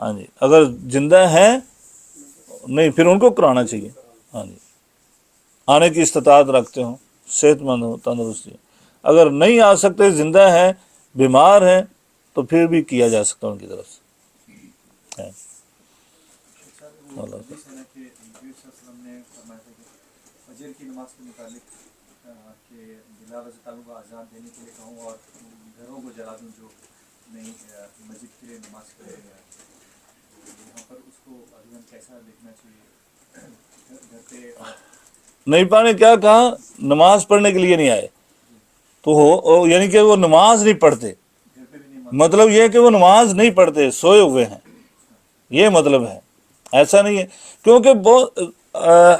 ہاں جی، اگر زندہ ہیں نہیں پھر ان کو کرانا چاہیے۔ ہاں جی، آنے کی استطاعت رکھتے ہوں، صحت مند ہوں، تندرستی ہوں۔ اگر نہیں آ سکتے، زندہ ہیں، بیمار ہیں، تو پھر بھی کیا جا سکتا ان کی طرف سے۔ فجر کی نماز کے متعلق کہ بلال رضی اللہ عنہ کو اذان دینے کے لیے کہوں اور گھروں کو جلا دوں جو نہیں مسجد کے لیے نماز پڑھے گا، یہاں پر اس کو عدوان کیسا دیکھنا چاہیے؟ گھر پہ نہیں پانے کیا کہا؟ نماز پڑھنے کے لیے نہیں آئے تو ہو، یعنی کہ وہ نماز نہیں پڑھتے، مطلب یہ کہ وہ نماز نہیں پڑھتے، سوئے ہوئے ہیں، یہ مطلب ہے۔ ایسا نہیں ہے، کیونکہ بہت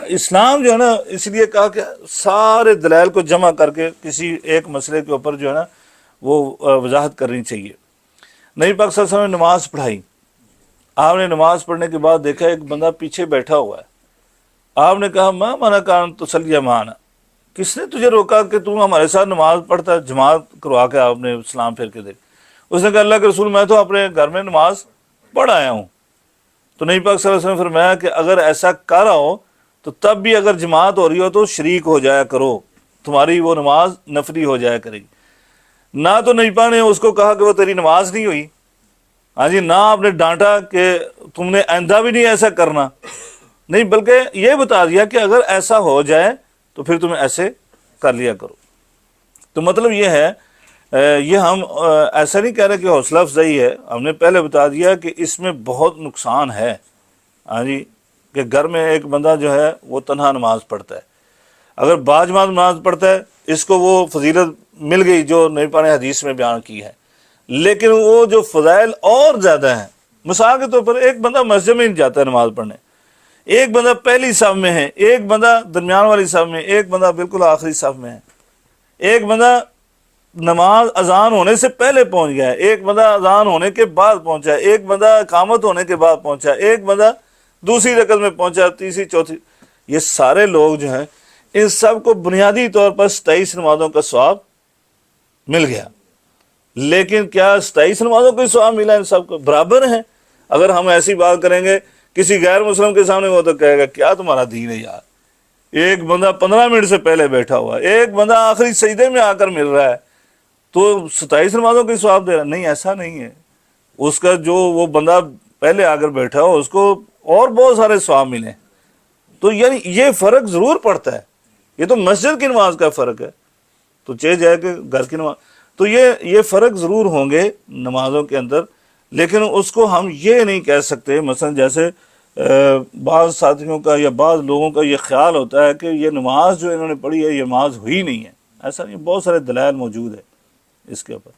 اسلام جو ہے نا، اس لیے کہا کہ سارے دلائل کو جمع کر کے کسی ایک مسئلے کے اوپر جو ہے نا وہ وضاحت کرنی چاہیے۔ نبی پاک صلی اللہ علیہ وسلم نے نماز پڑھائی، آپ نے نماز پڑھنے کے بعد دیکھا ایک بندہ پیچھے بیٹھا ہوا ہے، آپ نے کہا ما منع کان تصلی معنا، کس نے تجھے روکا کہ تم ہمارے ساتھ نماز پڑھتا ہے؟ جماعت کروا کے آپ نے اسلام پھیر کے دیکھ۔ اس نے کہا اللہ کے رسول میں تو اپنے گھر میں نماز پڑھ آیا ہوں۔ تو نبی پاک صلی اللہ علیہ وسلم نے فرمایا کہ اگر ایسا کر رہا ہو تو تب بھی اگر جماعت ہو رہی ہو تو شریک ہو جایا کرو، تمہاری وہ نماز نفلی ہو جایا کرے گی۔ نہ تو نبی پاک نے اس کو کہا کہ وہ تیری نماز نہیں ہوئی، ہاں جی، نہ آپ نے ڈانٹا کہ تم نے آئندہ بھی نہیں ایسا کرنا، نہیں، بلکہ یہ بتا دیا کہ اگر ایسا ہو جائے تو پھر تم ایسے کر لیا کرو۔ تو مطلب یہ ہے، یہ ہم ایسا نہیں کہہ رہے کہ حوصلہ افزائی ہے، ہم نے پہلے بتا دیا کہ اس میں بہت نقصان ہے۔ ہاں جی، کہ گھر میں ایک بندہ جو ہے وہ تنہا نماز پڑھتا ہے، اگر باجماعت نماز پڑھتا ہے اس کو وہ فضیلت مل گئی جو نبی پاک نے حدیث میں بیان کی ہے، لیکن وہ جو فضائل اور زیادہ ہیں، مثال کے طور پر ایک بندہ مسجد میں نہیں جاتا ہے نماز پڑھنے، ایک بندہ پہلی صف میں ہے، ایک بندہ درمیان والی صف میں، ایک بندہ بالکل آخری صف میں ہے، ایک بندہ نماز اذان ہونے سے پہلے پہنچ گیا ہے، ایک بندہ اذان ہونے کے بعد پہنچا ہے، ایک بندہ اقامت ہونے کے بعد پہنچا ہے، ایک بندہ دوسری رکعت میں پہنچا، تیسری چوتھی، یہ سارے لوگ جو ہیں ان سب کو بنیادی طور پر 27 نمازوں کا ثواب مل گیا۔ لیکن کیا 27 نمازوں کا ثواب ملا؟ ان سب کو برابر ہیں؟ اگر ہم ایسی بات کریں گے کسی غیر مسلم کے سامنے، وہ تو کہے گا کیا تمہارا دین ہے یار، ایک بندہ 15 منٹ سے پہلے بیٹھا ہوا ہے، ایک بندہ آخری سجدے میں آ کر مل رہا ہے تو 27 نمازوں کی ثواب دے رہا۔ نہیں، ایسا نہیں ہے، اس کا جو وہ بندہ پہلے آ کر بیٹھا ہو اس کو اور بہت سارے ثواب ملیں۔ تو یعنی یہ فرق ضرور پڑتا ہے، یہ تو مسجد کی نماز کا فرق ہے، تو چاہے جائے کہ گھر کی نماز، تو یہ فرق ضرور ہوں گے نمازوں کے اندر، لیکن اس کو ہم یہ نہیں کہہ سکتے، مثلا جیسے بعض ساتھیوں کا یا بعض لوگوں کا یہ خیال ہوتا ہے کہ یہ نماز جو انہوں نے پڑھی ہے یہ نماز ہوئی نہیں ہے، ایسا نہیں، بہت سارے دلائل موجود ہے اس کے اوپر۔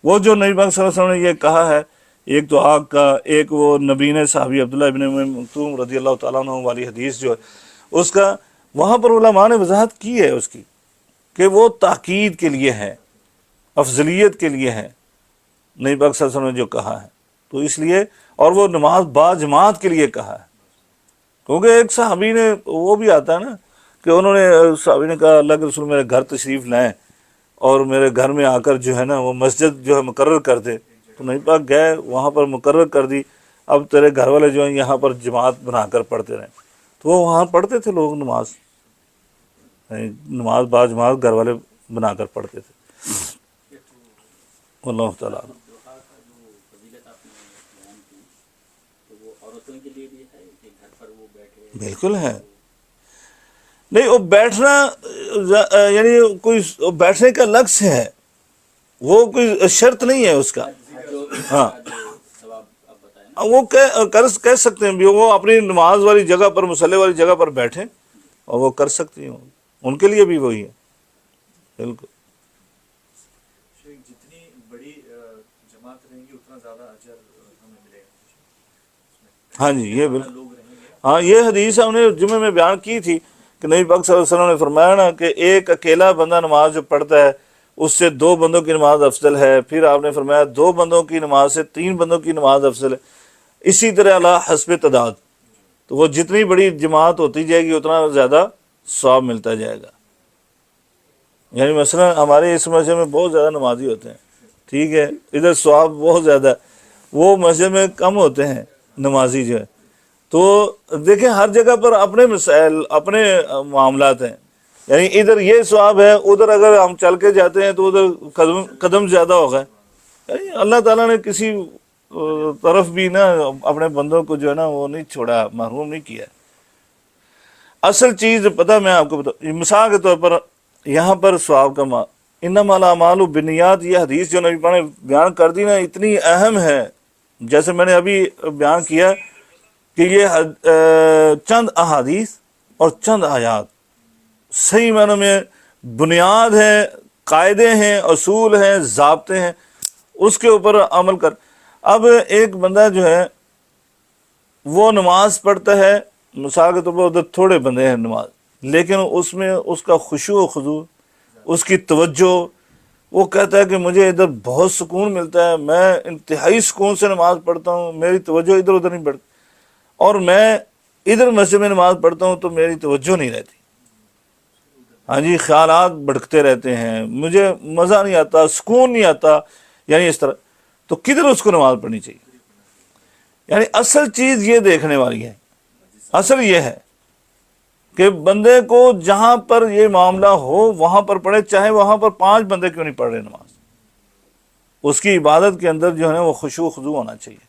وہ جو نبی پاک صلی اللہ علیہ وسلم نے یہ کہا ہے، ایک تو آگ کا، ایک وہ نبین صحابی عبداللہ ابن مکتوم رضی اللہ تعالیٰ عنہ والی حدیث جو ہے اس کا، وہاں پر علماء نے وضاحت کی ہے اس کی کہ وہ تاکید کے لیے ہے، افضلیت کے لیے ہے، نبی پاک صلی اللہ علیہ وسلم نے جو کہا ہے، تو اس لیے، اور وہ نماز با جماعت کے لیے کہا ہے، کیونکہ ایک صحابی نے وہ بھی آتا ہے نا کہ انہوں نے صحابی نے کہا اللہ کے رسول میرے گھر تشریف لائیں اور میرے گھر میں آ کر جو ہے نا وہ مسجد جو ہے مقرر کر دے، تو نبی پاک گئے وہاں پر مقرر کر دی، اب تیرے گھر والے جو ہیں یہاں پر جماعت بنا کر پڑھتے رہیں، تو وہ وہاں پڑھتے تھے لوگ نماز با جماعت گھر والے بنا کر پڑھتے تھے۔ اللہ تعالیٰ دعا کا جو فضیلت آپ نے بیان کی تو وہ عورتوں کے لیے بھی ہے کہ گھر پر وہ بیٹھے؟ بالکل ہے، نہیں وہ بیٹھنا یعنی کوئی بیٹھنے کا الگ سے ہے، وہ کوئی شرط نہیں ہے اس کا، ہاں ثواب آپ بتائیں نا۔ وہ کہہ سکتے ہیں بھی، وہ اپنی نماز والی جگہ پر مصلی والی جگہ پر بیٹھیں اور وہ کر سکتی ہیں، ان کے لیے بھی وہی ہے، بالکل۔ شیخ جتنی بڑی جماعت رہیں گی اتنا زیادہ اجر ہمیں ملے گا، ہاں جی یہ بالکل، لوگ رہیں گے۔ ہاں یہ حدیث ہم نے جمعے میں بیان کی تھی کہ نبی پاک صلی اللہ علیہ وسلم نے فرمایا نا کہ ایک اکیلا بندہ نماز جو پڑھتا ہے اس سے 2 بندوں کی نماز افضل ہے، پھر آپ نے فرمایا 2 بندوں کی نماز سے 3 بندوں کی نماز افضل ہے، اسی طرح اللہ حسب تعداد، تو وہ جتنی بڑی جماعت ہوتی جائے گی اتنا زیادہ ثواب ملتا جائے گا۔ یعنی مثلا ہمارے اس مسجد میں بہت زیادہ نمازی ہوتے ہیں، ٹھیک ہے، ادھر ثواب بہت زیادہ ہے، وہ مسجد میں کم ہوتے ہیں نمازی جو ہے، تو دیکھیں ہر جگہ پر اپنے مسائل اپنے معاملات ہیں، یعنی ادھر یہ ثواب ہے، ادھر اگر ہم چل کے جاتے ہیں تو ادھر قدم زیادہ ہوگا، یعنی اللہ تعالیٰ نے کسی طرف بھی نا اپنے بندوں کو جو ہے نا وہ نہیں چھوڑا، محروم نہیں کیا۔ اصل چیز پتہ میں آپ کو بتاؤں، مثال کے طور پر یہاں پر ثواب کا انما الاعمال بالنیات، یہ حدیث جو نبی پاک نے بیان کر دی نا اتنی اہم ہے، جیسے میں نے ابھی بیان کیا کہ یہ چند احادیث اور چند آیات صحیح معنوں میں بنیاد ہیں، قاعدے ہیں، اصول ہیں، ضابطے ہیں، اس کے اوپر عمل کر۔ اب ایک بندہ جو ہے وہ نماز پڑھتا ہے، مثال کے طور پر ادھر تھوڑے بندے ہیں نماز، لیکن اس میں اس کا خشوع و خضوع، اس کی توجہ، وہ کہتا ہے کہ مجھے ادھر بہت سکون ملتا ہے، میں انتہائی سکون سے نماز پڑھتا ہوں، میری توجہ ادھر ادھر نہیں بڑھتی، اور میں ادھر مسجد میں نماز پڑھتا ہوں تو میری توجہ نہیں رہتی، ہاں جی خیالات بھٹکتے رہتے ہیں، مجھے مزہ نہیں آتا، سکون نہیں آتا، یعنی اس طرح، تو کدھر اس کو نماز پڑھنی چاہیے؟ یعنی اصل چیز یہ دیکھنے والی ہے، اصل یہ ہے کہ بندے کو جہاں پر یہ معاملہ ہو وہاں پر پڑھے، چاہے وہاں پر 5 بندے کیوں نہیں پڑھ رہے نماز، اس کی عبادت کے اندر جو ہے نا وہ خشوع و خضوع ہونا چاہیے،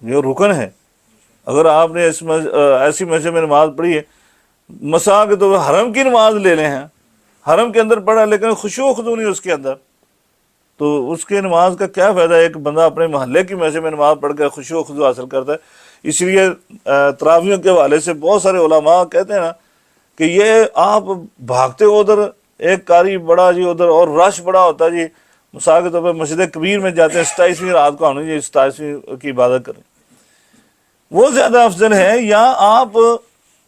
یہ رکن ہے۔ اگر آپ نے ایسی مسجد میں نماز پڑھی ہے، مثال کے طور پر حرم کی نماز لے لیں ہیں، حرم کے اندر پڑھا لیکن خشوع و خضوع نہیں اس کے اندر، تو اس کے نماز کا کیا فائدہ ہے؟ ایک بندہ اپنے محلے کی مسجد میں نماز پڑھ کر خشوع و خضوع حاصل کرتا ہے۔ اس لیے تراویحوں کے حوالے سے بہت سارے علماء کہتے ہیں نا کہ یہ آپ بھاگتے ہو ادھر، ایک قاری بڑا جی ادھر اور رش بڑا ہوتا ہے جی، مثال کے طور پر مسجد کبیر میں جاتے ہیں 27ویں رات کو آنے جی 27ویں کی عبادت کریں، وہ زیادہ افضل ہے، یا آپ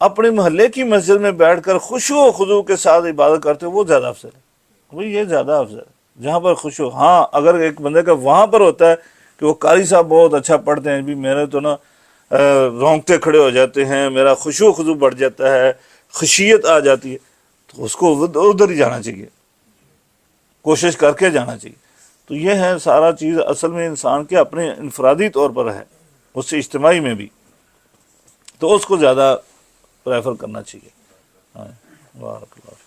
اپنے محلے کی مسجد میں بیٹھ کر خشوع و خضوع کے ساتھ عبادت کرتے ہو، وہ زیادہ افضل ہے، وہی یہ زیادہ افضل ہے جہاں پر خشوع۔ ہاں اگر ایک بندے کا وہاں پر ہوتا ہے کہ وہ قاری صاحب بہت اچھا پڑھتے ہیں، بھی میرے تو نا رونگٹے کھڑے ہو جاتے ہیں، میرا خشوع و خضوع بڑھ جاتا ہے، خشیت آ جاتی ہے، تو اس کو ادھر ہی جانا چاہیے، کوشش کر کے جانا چاہیے۔ تو یہ ہے سارا چیز اصل میں انسان کے اپنے انفرادی طور پر ہے، اس سے اجتماعی میں بھی، تو اس کو زیادہ پریفر کرنا چاہیے۔ ہاں بارک اللہ فیک۔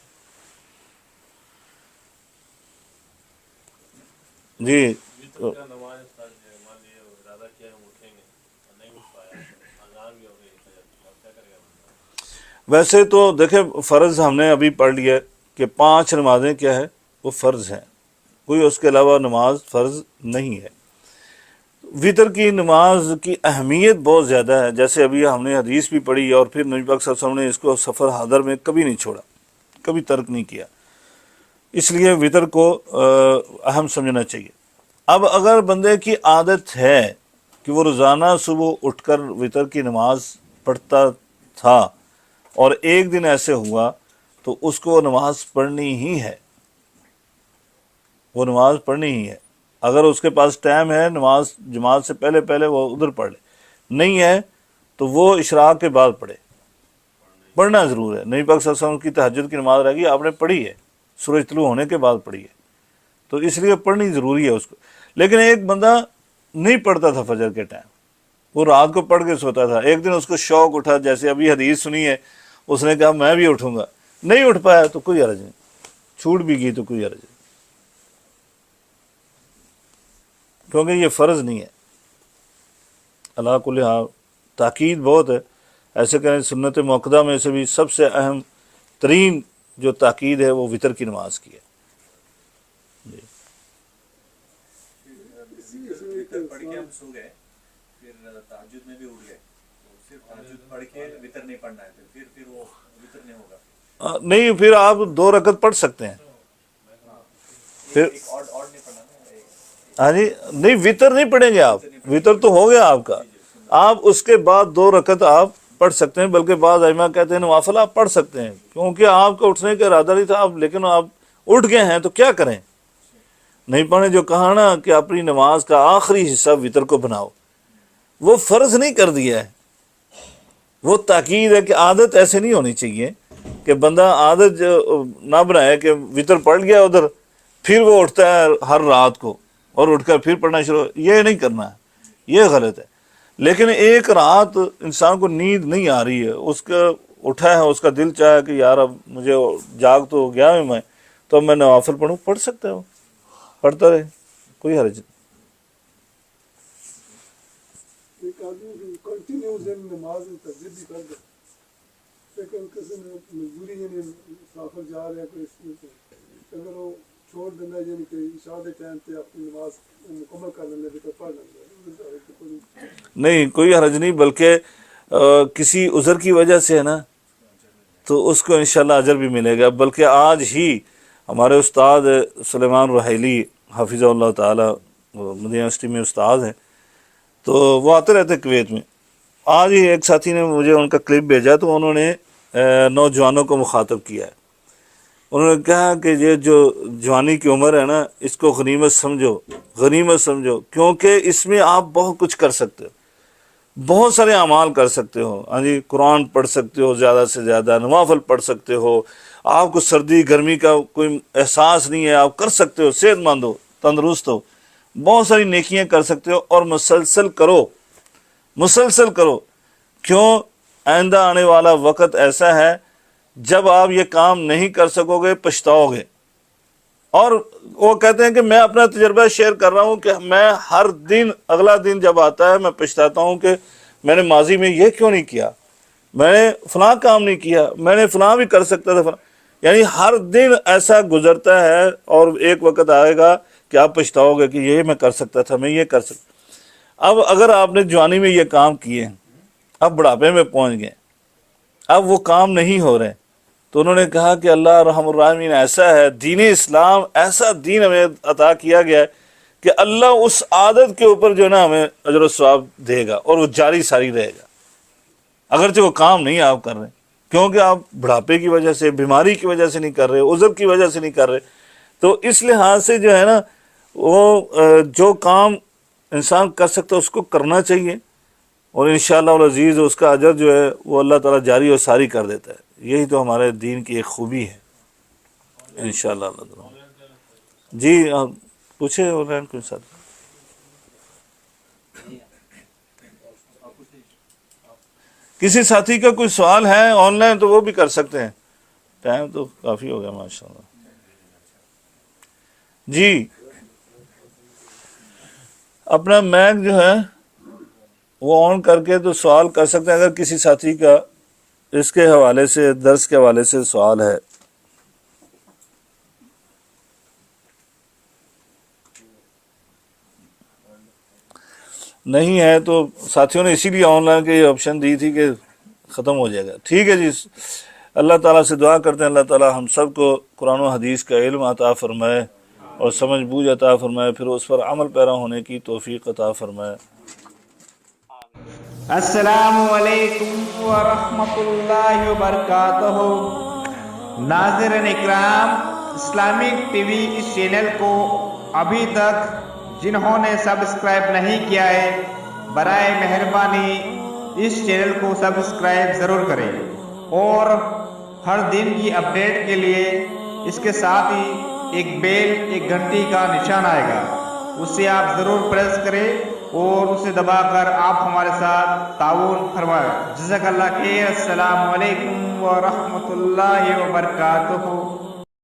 جی کیا نماز فرض ہے، مان لیے ارادہ کیا ہم اٹھیں گے اور نہیں اٹھ پایا، اذان بھی ہو گئی، کیا کرے گا بندہ؟ ویسے تو دیکھیں فرض ہم نے ابھی پڑھ لیا کہ 5 نمازیں کیا ہے وہ فرض ہیں، کوئی اس کے علاوہ نماز فرض نہیں ہے۔ وطر کی نماز کی اہمیت بہت زیادہ ہے، جیسے ابھی ہم نے حدیث بھی پڑھی اور پھر نبی پاک صلی اللہ علیہ وسلم نے اس کو سفر حاضر میں کبھی نہیں چھوڑا، کبھی ترک نہیں کیا، اس لیے وطر کو اہم سمجھنا چاہیے۔ اب اگر بندے کی عادت ہے کہ وہ روزانہ صبح اٹھ کر وطر کی نماز پڑھتا تھا اور ایک دن ایسے ہوا تو اس کو نماز پڑھنی ہی ہے، وہ نماز پڑھنی ہی ہے، اگر اس کے پاس ٹائم ہے نماز جماعت سے پہلے پہلے وہ ادھر پڑھ لے، نہیں ہے تو وہ اشراق کے بعد پڑھے، پڑھنا ضرور ہے۔ نبی پاک صلی اللہ علیہ وسلم کی تہجد کی نماز رہ گئی، آپ نے پڑھی ہے، سورج طلوع ہونے کے بعد پڑھی ہے، تو اس لیے پڑھنی ضروری ہے اس کو۔ لیکن ایک بندہ نہیں پڑھتا تھا فجر کے ٹائم، وہ رات کو پڑھ کے سوتا تھا، ایک دن اس کو شوق اٹھا، جیسے ابھی حدیث سنی ہے، اس نے کہا میں بھی اٹھوں گا، نہیں اٹھ پایا تو کوئی حرج نہیں، چھوٹ بھی گئی تو کوئی حرج نہیں، کیونکہ یہ فرض نہیں ہے۔ اللہ کل حال تاکید بہت ہے، ایسے کریں سنت موقدہ میں سے بھی سب سے اہم ترین جو تاکید ہے وہ وطر کی نماز کی ہے۔ جی وطر پڑھ کے ہم سو گئے، پھر تہجد میں بھی اٹھ گئے، تو صرف تہجد پڑھ کے وطر نہیں پڑھنا ہے، پھر وہ وطر نہیں ہوگا؟ نہیں، پھر آپ 2 رکعت پڑھ سکتے ہیں، پھر ایک اور نہیں پڑھنا نا، ہاں جی نہیں وطر نہیں پڑھیں گے آپ، وطر تو ہو گیا آپ کا، آپ اس کے بعد 2 رکعت آپ پڑھ سکتے ہیں، بلکہ بعض ائمہ کہتے ہیں نوافل آپ پڑھ سکتے ہیں، کیونکہ آپ کا اٹھنے کا ارادہ نہیں تھا، لیکن آپ اٹھ گئے ہیں تو کیا کریں؟ نہیں پڑھیں، جو کہا نا کہ اپنی نماز کا آخری حصہ وطر کو بناؤ، وہ فرض نہیں کر دیا ہے، وہ تاکید ہے کہ عادت ایسے نہیں ہونی چاہیے کہ بندہ عادت نہ بنائے کہ وطر پڑھ گیا ادھر پھر وہ اٹھتا ہے ہر رات کو اور اٹھ کر پھر پڑھنا شروع، یہ نہیں کرنا ہے، یہ غلط ہے۔ لیکن ایک رات انسان کو نیند نہیں آ رہی ہے، اس کا اٹھا ہے، اس کا دل چاہے کہ یار اب مجھے جاگ تو گیا ہوں میں، تو اب میں نوافل پڑھوں، پڑھ سکتا ہوں، پڑھتا رہے، کوئی حرج نہیں۔ ایک آدمی کنٹینیو نماز تہجد بھی کر دے، لیکن کسی نے مجبوری یعنی مسافر جا رہے ہیں کوئی اس میں، اگر وہ چھوڑ دینا یعنی کہ عشاء کے ٹائم پہ اپنی نماز مکمل کر لینا بھی تو پڑھ لینا، نہیں کوئی حرج نہیں، بلکہ کسی عذر کی وجہ سے ہے نا تو اس کو انشاءاللہ اجر بھی ملے گا۔ بلکہ آج ہی ہمارے استاد سلیمان رحیلی حافظہ اللہ تعالی مدینہ یونیورسٹی میں استاد ہیں، تو وہ آتے رہتے کویت میں، آج ہی ایک ساتھی نے مجھے ان کا کلپ بھیجا، تو انہوں نے نوجوانوں کو مخاطب کیا ہے، انہوں نے کہا کہ یہ جو جوانی کی عمر ہے نا اس کو غنیمت سمجھو، غنیمت سمجھو، کیونکہ اس میں آپ بہت کچھ کر سکتے ہو، بہت سارے اعمال کر سکتے ہو، ہاں جی قرآن پڑھ سکتے ہو، زیادہ سے زیادہ نوافل پڑھ سکتے ہو، آپ کو سردی گرمی کا کوئی احساس نہیں ہے، آپ کر سکتے ہو، صحت مند ہو، تندرست ہو، بہت ساری نیکیاں کر سکتے ہو، اور مسلسل کرو، مسلسل کرو، کیوں آئندہ آنے والا وقت ایسا ہے جب آپ یہ کام نہیں کر سکو گے، پچھتاؤ گے۔ اور وہ کہتے ہیں کہ میں اپنا تجربہ شیئر کر رہا ہوں کہ میں ہر دن اگلا دن جب آتا ہے میں پچھتاتا ہوں کہ میں نے ماضی میں یہ کیوں نہیں کیا، میں نے فلاں کام نہیں کیا، میں نے فلاں بھی کر سکتا تھا، فلاں، یعنی ہر دن ایسا گزرتا ہے، اور ایک وقت آئے گا کہ آپ پچھتاؤ گے کہ یہ میں کر سکتا تھا، میں یہ کر سکتا۔ اب اگر آپ نے جوانی میں یہ کام کیے، اب بڑھاپے میں پہنچ گئے، اب وہ کام نہیں ہو رہے، تو انہوں نے کہا کہ اللہ رحم الراحمین ایسا ہے، دین اسلام ایسا دین ہمیں عطا کیا گیا ہے کہ اللہ اس عادت کے اوپر جو ہے نا ہمیں اجر و ثواب دے گا، اور وہ جاری ساری رہے گا، اگرچہ وہ کام نہیں آپ کر رہے، کیونکہ آپ بڑھاپے کی وجہ سے، بیماری کی وجہ سے نہیں کر رہے، عذر کی وجہ سے نہیں کر رہے۔ تو اس لحاظ سے جو ہے نا وہ جو کام انسان کر سکتا ہے اس کو کرنا چاہیے، اور انشاءاللہ العزیز اس کا اجر جو ہے وہ اللہ تعالیٰ جاری و ساری کر دیتا ہے۔ یہی تو ہمارے دین کی ایک خوبی ہے انشاءاللہ اللہ تعالیٰ۔ جی آپ پوچھے آن لائن کوئی ساتھ؟ کسی ساتھی کا کوئی سوال ہے آن لائن تو وہ بھی کر سکتے ہیں، ٹائم تو کافی ہو گیا ماشاءاللہ۔ جی اپنا میک جو ہے وہ آن کر کے تو سوال کر سکتے ہیں، اگر کسی ساتھی کا اس کے حوالے سے، درس کے حوالے سے سوال ہے۔ نہیں ہے تو ساتھیوں نے اسی لیے آن لائن کی آپشن دی تھی کہ ختم ہو جائے گا۔ ٹھیک ہے جی، اللہ تعالیٰ سے دعا کرتے ہیں اللہ تعالیٰ ہم سب کو قرآن و حدیث کا علم عطا فرمائے اور سمجھ بوجھ عطا فرمائے، پھر اس پر عمل پیرا ہونے کی توفیق عطا فرمائے۔ السلام علیکم ورحمۃ اللہ وبرکاتہ۔ ناظرین اکرام، اسلامک ٹی وی اس چینل کو ابھی تک جنہوں نے سبسکرائب نہیں کیا ہے برائے مہربانی اس چینل کو سبسکرائب ضرور کریں اور ہر دن کی اپڈیٹ کے لیے اس کے ساتھ ہی ایک بیل ایک گھنٹی کا نشان آئے گا، اسے آپ ضرور پریس کریں اور اسے دبا کر آپ ہمارے ساتھ تعاون فرمائیں۔ جزاک اللہ خیر۔ السلام علیکم ورحمۃ اللہ وبرکاتہ۔